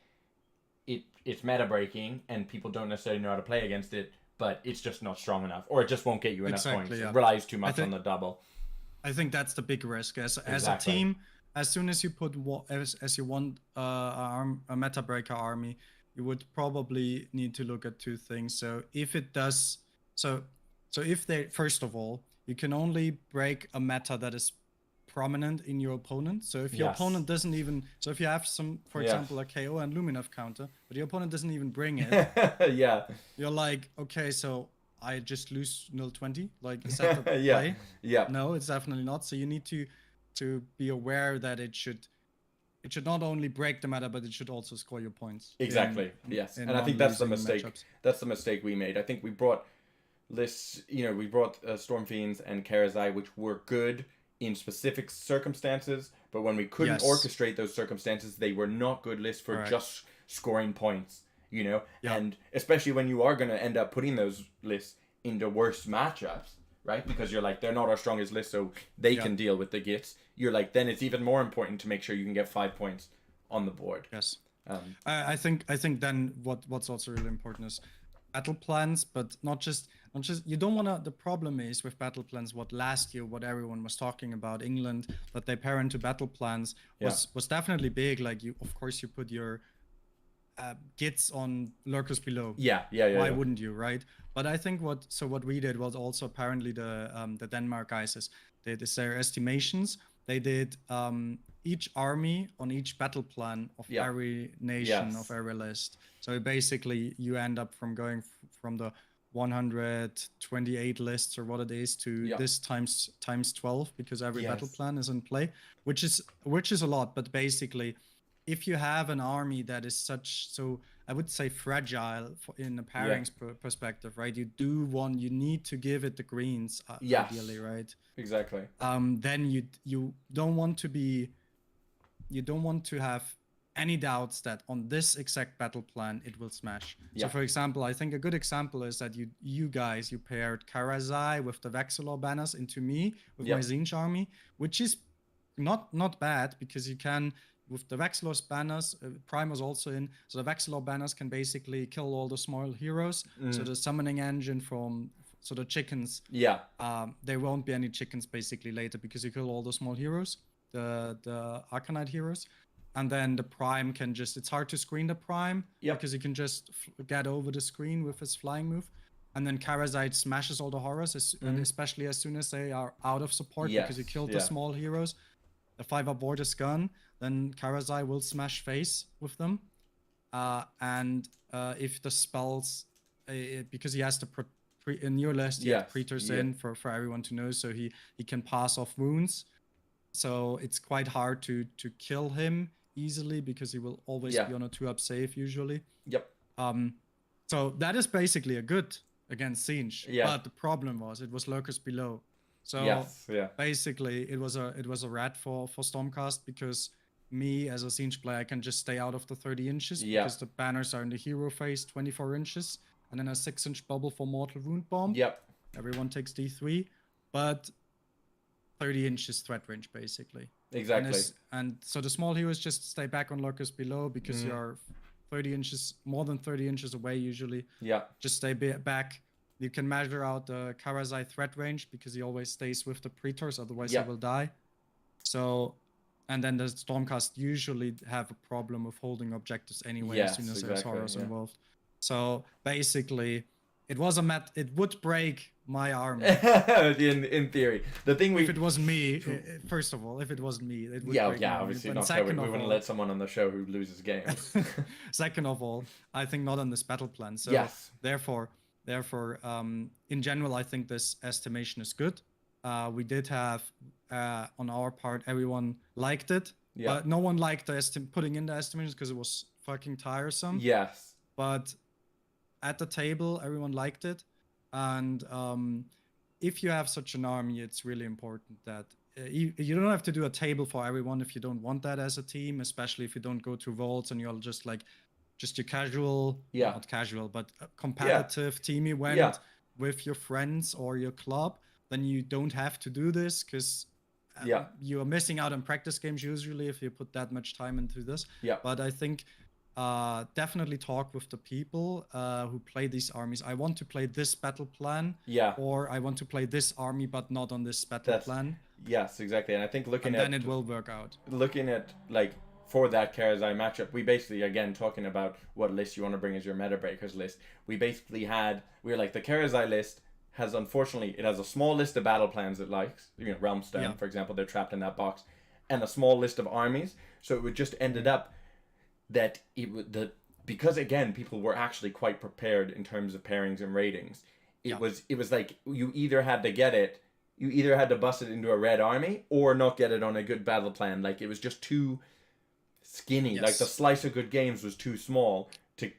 it's meta breaking and people don't necessarily know how to play against it, but it's just not strong enough, or it just won't get you enough points. It relies too much on the double. I think that's the big risk as a team. As soon as you put as you want a Metabreaker army, you would probably need to look at two things. So if it does, so if they, first of all, you can only break a meta that is prominent in your opponent. So if your opponent doesn't even, so if you have some, for example, a KO and Lumineth counter, but your opponent doesn't even bring it, you're like, okay, so I just lose 0-20. Like, is that the play? No, it's definitely not. So you need to be aware that it should not only break the meta, but it should also score your points. Exactly. Yes, and I think that's the mistake. Matchups. That's the mistake we made. I think we brought lists. You know, we brought Storm Fiends and Karazai, which were good in specific circumstances, but when we couldn't orchestrate those circumstances, they were not good lists for just scoring points. You know, and especially when you are going to end up putting those lists into worse matchups, right? Because you're like, they're not our strongest list, so they can deal with the gits. You're like, then it's even more important to make sure you can get 5 points on the board. Yes. I think then what's also really important is battle plans, but not just you don't want to. The problem is with battle plans, what last year, what everyone was talking about, England, that they pair into battle plans was definitely big. Like, you, of course, you put your gits on lurkers below. Why wouldn't you, right? But I think what we did was also, apparently the Denmark guys is they did their estimations. They did each army on each battle plan of every nation of every list. So basically you end up from going from the 128 lists or what it is to this times 12, because every battle plan is in play, which is a lot. But basically, if you have an army that is so I would say fragile in the pairings perspective, right? You need to give it the greens ideally, right? Exactly. Then you don't want to have any doubts that on this exact battle plan it will smash. So for example, I think a good example is that you guys paired Karazai with the Vexillor banners into me with my Tzeentch army, which is not bad, because you can, with the Vexillor's banners, Prime was also in, so the Vexillor banners can basically kill all the small heroes. So the summoning engine so the chickens, there won't be any chickens basically later, because you kill all the small heroes, the Arcanite heroes. And then the Prime can just, it's hard to screen the Prime, because you can just get over the screen with his flying move. And then Karazite smashes all the horrors, and especially as soon as they are out of support, because you killed the small heroes. The 5-up ward is gone, then Karazai will smash face with them. And if the spells, because he has to in your list, he has Praetors in for everyone to know, so he can pass off wounds. So it's quite hard to kill him easily, because he will always be on a 2-up save usually. So that is basically a good against Tzeentch. But the problem was it was Lurkers below. So basically it was a rat for Stormcast, because me as a Tzeentch player, I can just stay out of the 30 inches because the banners are in the hero phase 24 inches, and then a 6-inch bubble for Mortal Wound Bomb. Everyone takes D3, but 30 inches threat range basically. Exactly. And so the small heroes just stay back on Lurkers below, because you're 30 inches, more than 30 inches away usually. Just stay back. You can measure out the Karazai threat range, because he always stays with the Praetors, otherwise he will die. So, and then the Stormcast usually have a problem with holding objectives anyway, as soon as there's horrors involved. So basically, it would break my army. in theory. The thing if it was me, first of all, if it was me, it would break my army. Obviously not. We wouldn't let someone on the show who loses games. Second of all, I think not on this battle plan. So therefore, in general, I think this estimation is good. We did have, on our part, everyone liked it, but no one liked the putting in the estimations, because it was fucking tiresome. But at the table, everyone liked it. And if you have such an army, it's really important that you don't have to do a table for everyone if you don't want that as a team, especially if you don't go to vaults and you're just your casual, not casual, but competitive team event with your friends or your club. Then you don't have to do this, because you are missing out on practice games usually if you put that much time into this. But I think definitely talk with the people who play these armies. I want to play this battle plan, or I want to play this army but not on this battle plan. Yes, exactly. And I think then it will work out. Looking at, like, for that Karazai matchup, we basically, again, talking about what list you want to bring as your Metabreakers list, we basically we were like, the Karazai list has, unfortunately, it has a small list of battle plans it likes. Realmstone, for example, they're trapped in that box, and a small list of armies. So it would just ended up that because again, people were actually quite prepared in terms of pairings and ratings. It was like you either had to bust it into a red army or not get it on a good battle plan. Like, it was just too skinny. Like, the slice of good games was too small to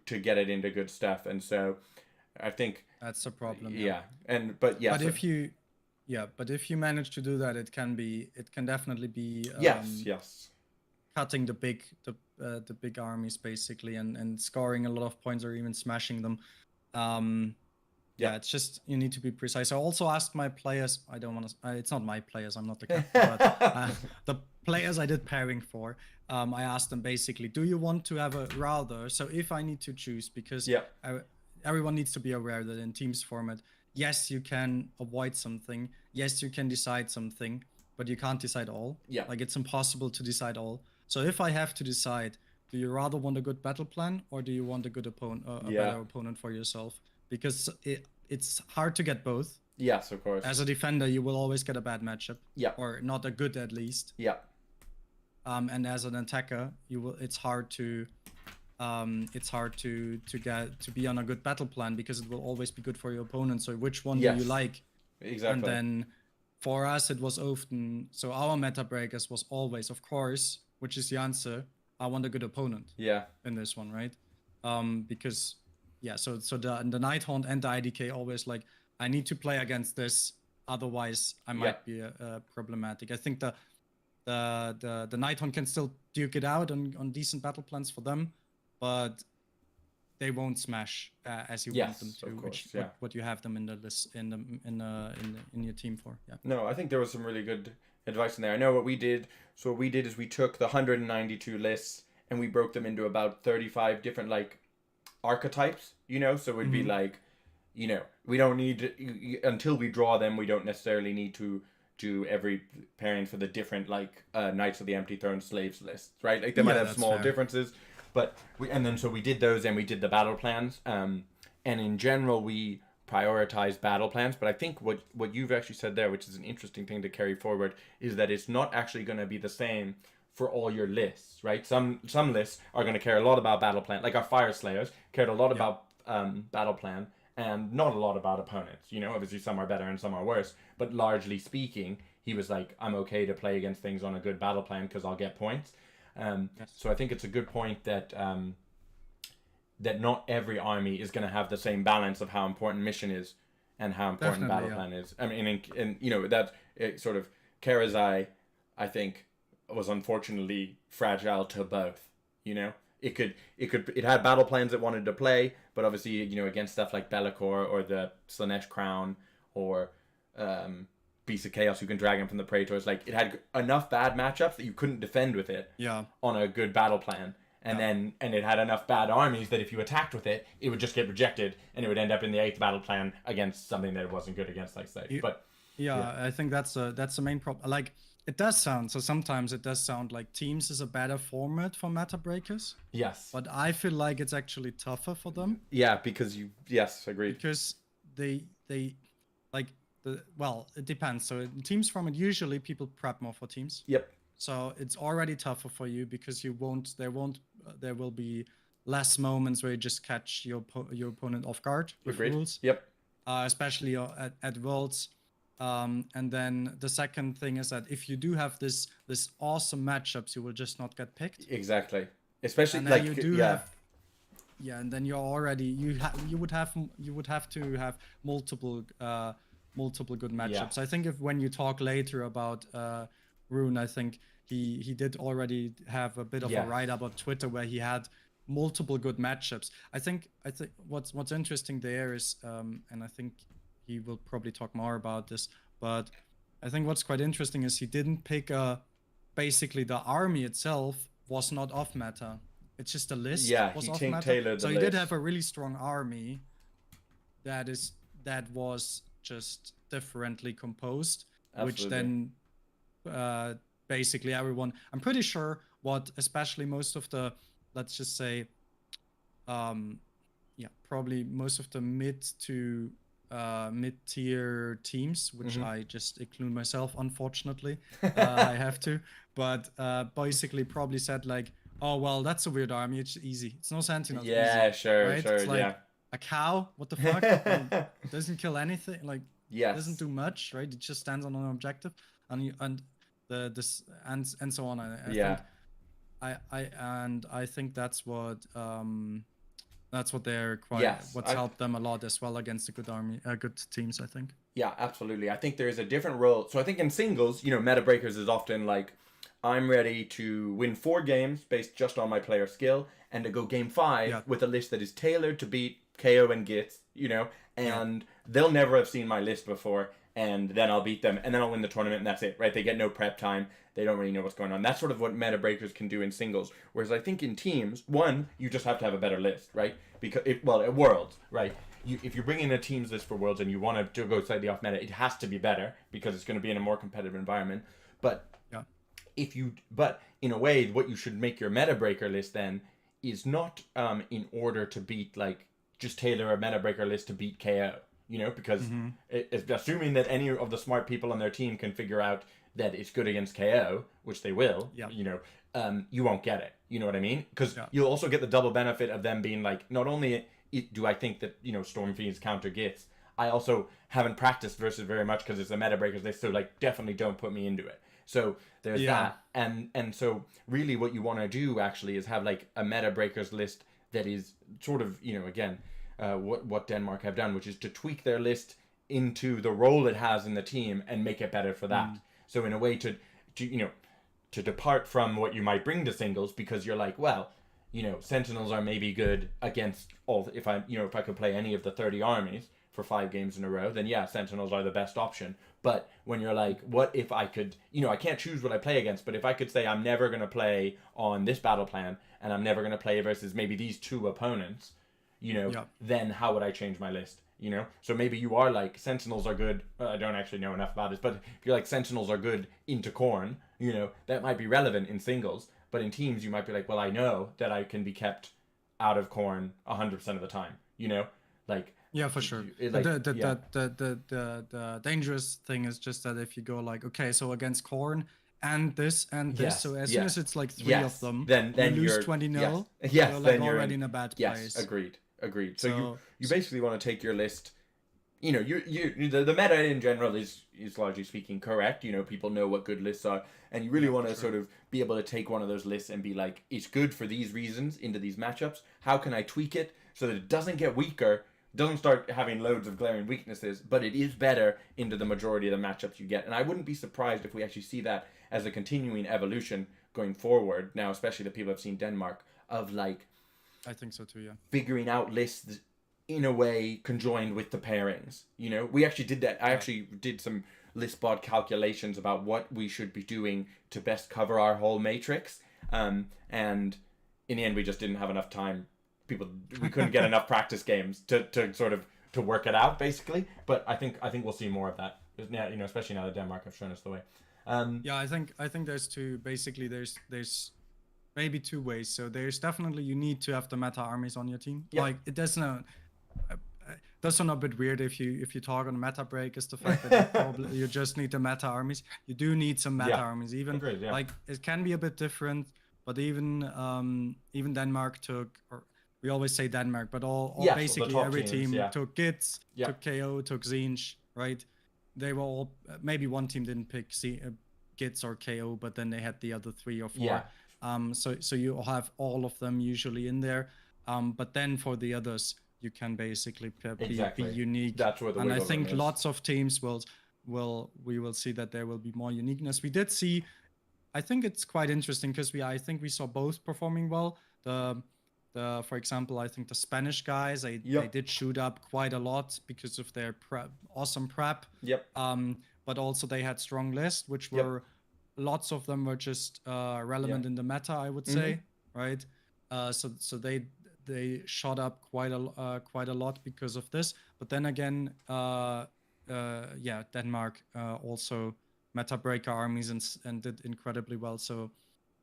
get it into good stuff. And so I think that's a problem. But if you manage to do that, it can definitely be cutting the big armies basically, and scoring a lot of points or even smashing them. It's just, you need to be precise. I also asked my players, it's not my players, I'm not the captain, but the players I did pairing for, I asked them basically, do you want to have a rather, so if I need to choose, because everyone needs to be aware that in Teams format, yes, you can avoid something, yes, you can decide something, but you can't decide all. Like, it's impossible to decide all. So if I have to decide, do you rather want a good battle plan, or do you want a good better opponent for yourself? Because it's hard to get both. Yes, of course. As a defender, you will always get a bad matchup. Or not a good, at least. And as an attacker, it's hard to be on a good battle plan, because it will always be good for your opponent. So which one do you like? Exactly. And then for us, it was often, so our Metabreakers was always, of course, which is the answer, I want a good opponent. Yeah. In this one, right? Because so the Nighthaunt and the IDK always like, I need to play against this, otherwise I might be problematic. I think the Nighthaunt can still duke it out on decent battle plans for them, but they won't smash as you want them to, of course, what you have them in the list in your team for. Yeah. No, I think there was some really good advice in there. I know what we did. So what we did is we took the 192 lists and we broke them into about 35 different like archetypes. So it would be like, we don't need until we draw them. We don't necessarily need to do every pairing for the different like Knights of the Empty Throne slaves lists, right? Like they might have small differences. But so we did those and we did the battle plans. And in general, we prioritized battle plans. But I think what you've actually said there, which is an interesting thing to carry forward, is that it's not actually going to be the same for all your lists, right? Some lists are going to care a lot about battle plan. Like our Fire Slayers cared a lot about battle plan and not a lot about opponents. Obviously some are better and some are worse. But largely speaking, he was like, I'm okay to play against things on a good battle plan because I'll get points. So I think it's a good point that that not every army is going to have the same balance of how important mission is and how important battle plan is. I mean, and that sort of Karazai, I think, was unfortunately fragile to both. It had battle plans it wanted to play, but obviously against stuff like Be'lakor or the Slanesh Crown or Beast of Chaos who can drag him from the Praetors, like it had enough bad matchups that you couldn't defend with it on a good battle plan, and it had enough bad armies that if you attacked with it, it would just get rejected and it would end up in the 8th battle plan against something that it wasn't good against, like say. I think that's the main problem. Like it does sound, so sometimes it does sound like Teams is a better format for Metabreakers. Yes. But I feel like it's actually tougher for them. Yeah, because agreed. Because they like it depends. So in Teams format, usually people prep more for Teams. Yep. So it's already tougher for you because there will be less moments where you just catch your opponent off guard with rules. Yep. Especially at Worlds. And then the second thing is that if you do have this awesome matchups, you will just not get picked. Exactly. Especially and like you do have, and then you're already you would have to have multiple good matchups. I think when you talk later about Rune, I think he did already have a bit of a write up on Twitter where he had multiple good matchups. I think what's interesting there is and I think he will probably talk more about this, but I think what's quite interesting is he didn't pick basically the army itself was not off meta. It's just a list was off meta. Tailored so the he list. did have a really strong army that was just differently composed. Absolutely. Which then basically everyone, I'm pretty sure especially most of the, let's just say probably most of the mid-tier teams, which I just include myself, unfortunately. I have to, but basically probably said like, oh well, that's a weird army, it's easy, it's no Sentinels. Yeah, easy, sure, right? sure, it's like a cow, what the fuck? It doesn't kill anything, like doesn't do much, right? It just stands on an objective and so on. I think that's what they're quite what's helped them a lot as well against a good army, good teams, I think. Yeah, absolutely. I think there's a different role. So I think in singles, Metabreakers is often like, I'm ready to win 4 games based just on my player skill and to go game 5 with a list that is tailored to beat KO and Gits, and they'll never have seen my list before, and then I'll beat them and then I'll win the tournament and that's it, right? They get no prep time. They don't really know what's going on. That's sort of what Metabreakers can do in singles. Whereas I think in teams, one, you just have to have a better list, right? Because at Worlds, right? If you bring in a teams list for Worlds and you want to go slightly off meta, it has to be better because it's going to be in a more competitive environment. But in a way, what you should make your Metabreaker list then is not in order to beat, like, just tailor a Metabreaker list to beat KO, because it's assuming that any of the smart people on their team can figure out that it's good against KO, which they will, you won't get it. You know what I mean? Because you'll also get the double benefit of them being like, not only do I think that, Storm Fiends counter Gits, I also haven't practiced versus very much because it's the Metabreakers. They still, like, definitely don't put me into it. So there's that, and so really what you want to do actually is have like a Metabreakers list that is sort of, you know, again, what Denmark have done, which is to tweak their list into the role it has in the team and make it better for that. So in a way to you know, to depart from what you might bring to singles, because you're like, well, you know, Sentinels are maybe good against all, if I could play any of the 30 armies for 5 games in a row, then yeah, Sentinels are the best option. But when you're like, what if I could, you know, I can't choose what I play against, but if I could say I'm never going to play on this battle plan and I'm never going to play versus maybe these 2 opponents, you know, then how would I change my list? You know, so maybe you are like, Sentinels are good. I don't actually know enough about this, but if you're like, Sentinels are good into Khorne, you know, that might be relevant in singles, but in teams you might be like, well, I know that I can be kept out of Khorne 100% of the time, you know, like. Yeah, for sure. Like, the dangerous thing is just that if you go like, okay, so against Khorne and this and this, so as soon as it's like 3 of them, then you lose 20-0, you're like already in a bad place. Agreed. So you basically want to take your list, you know, the meta in general is largely speaking correct. You know, people know what good lists are, and you really want to sort of be able to take one of those lists and be like, it's good for these reasons into these matchups. How can I tweak it so that it doesn't get weaker, doesn't start having loads of glaring weaknesses, but it is better into the majority of the matchups you get? And I wouldn't be surprised if we actually see that as a continuing evolution going forward. Now, especially the people have seen Denmark, of like, I think so too, yeah. figuring out lists in a way conjoined with the pairings. You know, we actually did that. I actually did some list bod calculations about what we should be doing to best cover our whole matrix. And in the end, we just didn't have enough time. We couldn't get enough practice games to sort of to work it out, basically. But I think we'll see more of that. Yeah, you know, especially now that Denmark have shown us the way. Yeah, I think there's two. Basically, there's maybe 2 ways. So there's definitely, you need to have the meta armies on your team. Yep. Like, it doesn't sound a bit weird if you talk on Metabreakers, the fact that you just need the meta armies. You do need some meta armies. Even agreed, like, it can be a bit different, but even Denmark took, or we always say Denmark, but all basically every team took Gitz, took KO, took Tzeentch, right? They were all, maybe one team didn't pick Gitz or KO, but then they had the other 3 or 4. Yeah. So you have all of them usually in there, but then for the others you can basically be unique. That's where the and I think lots of teams we will see that there will be more uniqueness. We did see, I think it's quite interesting because I think we saw both performing well. For example, I think the Spanish guys, they did shoot up quite a lot because of their awesome prep. But also they had strong lists, which were lots of them were just relevant in the meta, I would say, right? So they shot up quite a lot because of this. But then again, Denmark also Metabreaker armies and did incredibly well. So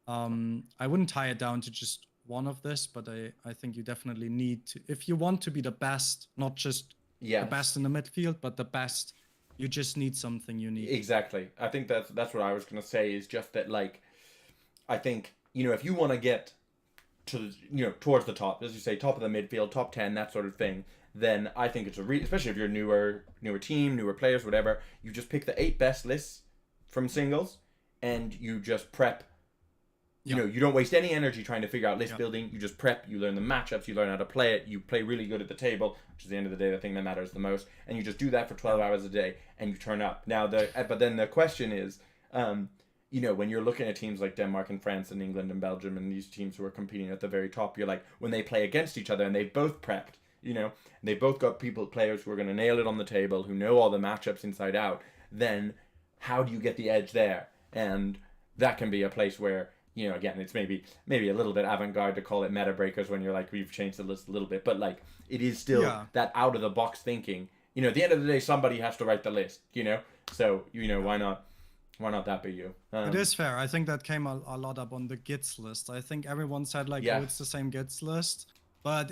I wouldn't tie it down to just one of this, but I think you definitely need to, if you want to be the best, not just the best in the midfield, but the best, you just need something unique. Exactly. I think that's what I was going to say, is just that, like, I think, you know, if you want to get to, you know, towards the top, as you say, top of the midfield, top 10, that sort of thing, then I think it's especially if you're newer team, newer players, whatever, you just pick the 8 best lists from singles and you just prep. You know, you don't waste any energy trying to figure out list building. You just prep, you learn the matchups, you learn how to play it, you play really good at the table, which is the end of the day the thing that matters the most, and you just do that for 12 hours a day and you turn up. Now, but then the question is, you know, when you're looking at teams like Denmark and France and England and Belgium and these teams who are competing at the very top, you're like, when they play against each other and they've both prepped, you know, they've both got players who are going to nail it on the table, who know all the matchups inside out, then how do you get the edge there? And that can be a place where, you know, again, it's maybe a little bit avant-garde to call it Metabreakers when you're like, we've changed the list a little bit, but like, it is still that out-of-the-box thinking. You know, at the end of the day, somebody has to write the list, you know? So, you know, why not that be you? It is fair. I think that came a lot up on the Gits list. I think everyone said like, oh, it's the same Gits list, but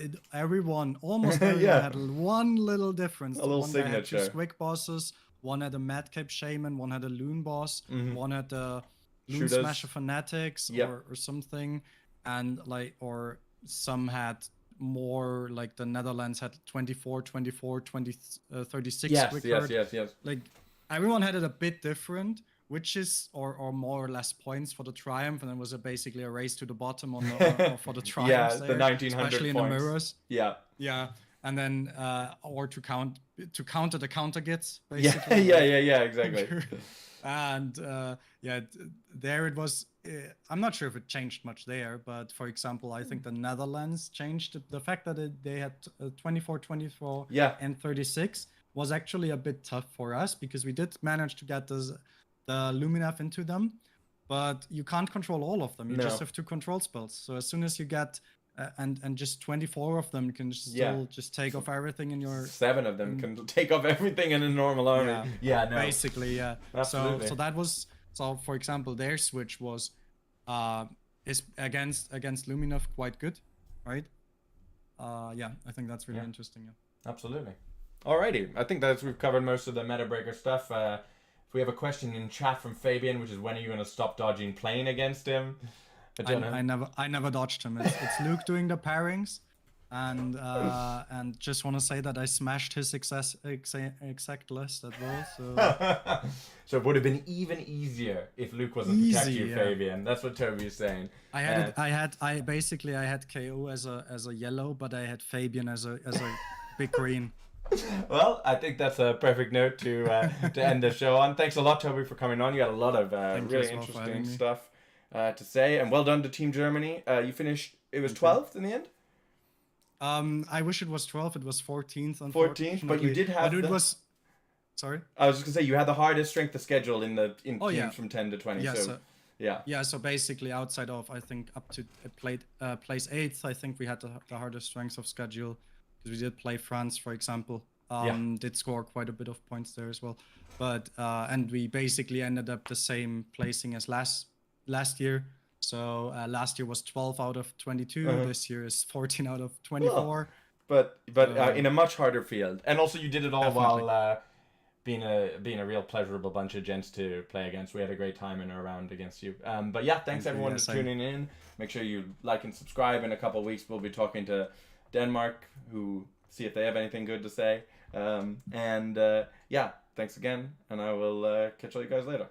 almost everyone had one little difference. A little one signature. Had 2 Squig bosses, one had a Madcap Shaman, one had a Loon boss, one had a Loon Smasher Fanatics or something, and like, or some had more, like the Netherlands had 24, 36 yes. Like, everyone had it a bit different, witches or more or less points for the triumph, and it was basically a race to the bottom on the, for the triumph. Yeah, there, the 1900 especially points. in the mirrors. Yeah. Yeah, and then or to counter the counter gets basically. Yeah, exactly. And there it was. I'm not sure if it changed much there, but for example, I think the Netherlands changed the fact that they had 24, 24, and 36 was actually a bit tough for us because we did manage to get the Lumineth into them, but you can't control all of them. You just have 2 control spells. So as soon as you get and just 24 of them can still just take off everything in your 7 of them can take off everything in a normal army. Basically, yeah. Absolutely. So that was for example, their switch was is against Lumineth quite good, right? I think that's really interesting. Yeah. Absolutely. Alrighty, I think we've covered most of the Metabreaker stuff. If we have a question in chat from Fabian, which is when are you going to stop dodging plane against him? I never dodged him. It's Luke doing the pairings, and just want to say that I smashed his exact list as well. So so it would have been even easier if Luke wasn't protecting you, Fabian. That's what Toby is saying. I had KO as a yellow, but I had Fabian as a big green. Well, I think that's a perfect note to end the show on. Thanks a lot, Toby, for coming on. You got a lot of really interesting stuff to say, and well done to Team Germany. You finished. It was 12th in the end. I wish it was 12th. It was 14th. 14th, but you did have. But it was. Sorry. I was just gonna say you had the hardest strength of schedule in teams from 10 to 20. Yeah, so basically outside of I think up to place 8th, I think we had the hardest strength of schedule because we did play France, for example. Did score quite a bit of points there as well, but and we basically ended up the same placing as last year. So last year was 12 out of 22. This year is 14 out of 24. But in a much harder field, and also you did it all while being a real pleasurable bunch of gents to play against. We had a great time in our round against you. But yeah, thanks everyone for tuning in. Make sure you like and subscribe. In a couple of weeks, we'll be talking to Denmark, who see if they have anything good to say. Thanks again, and I will catch all you guys later.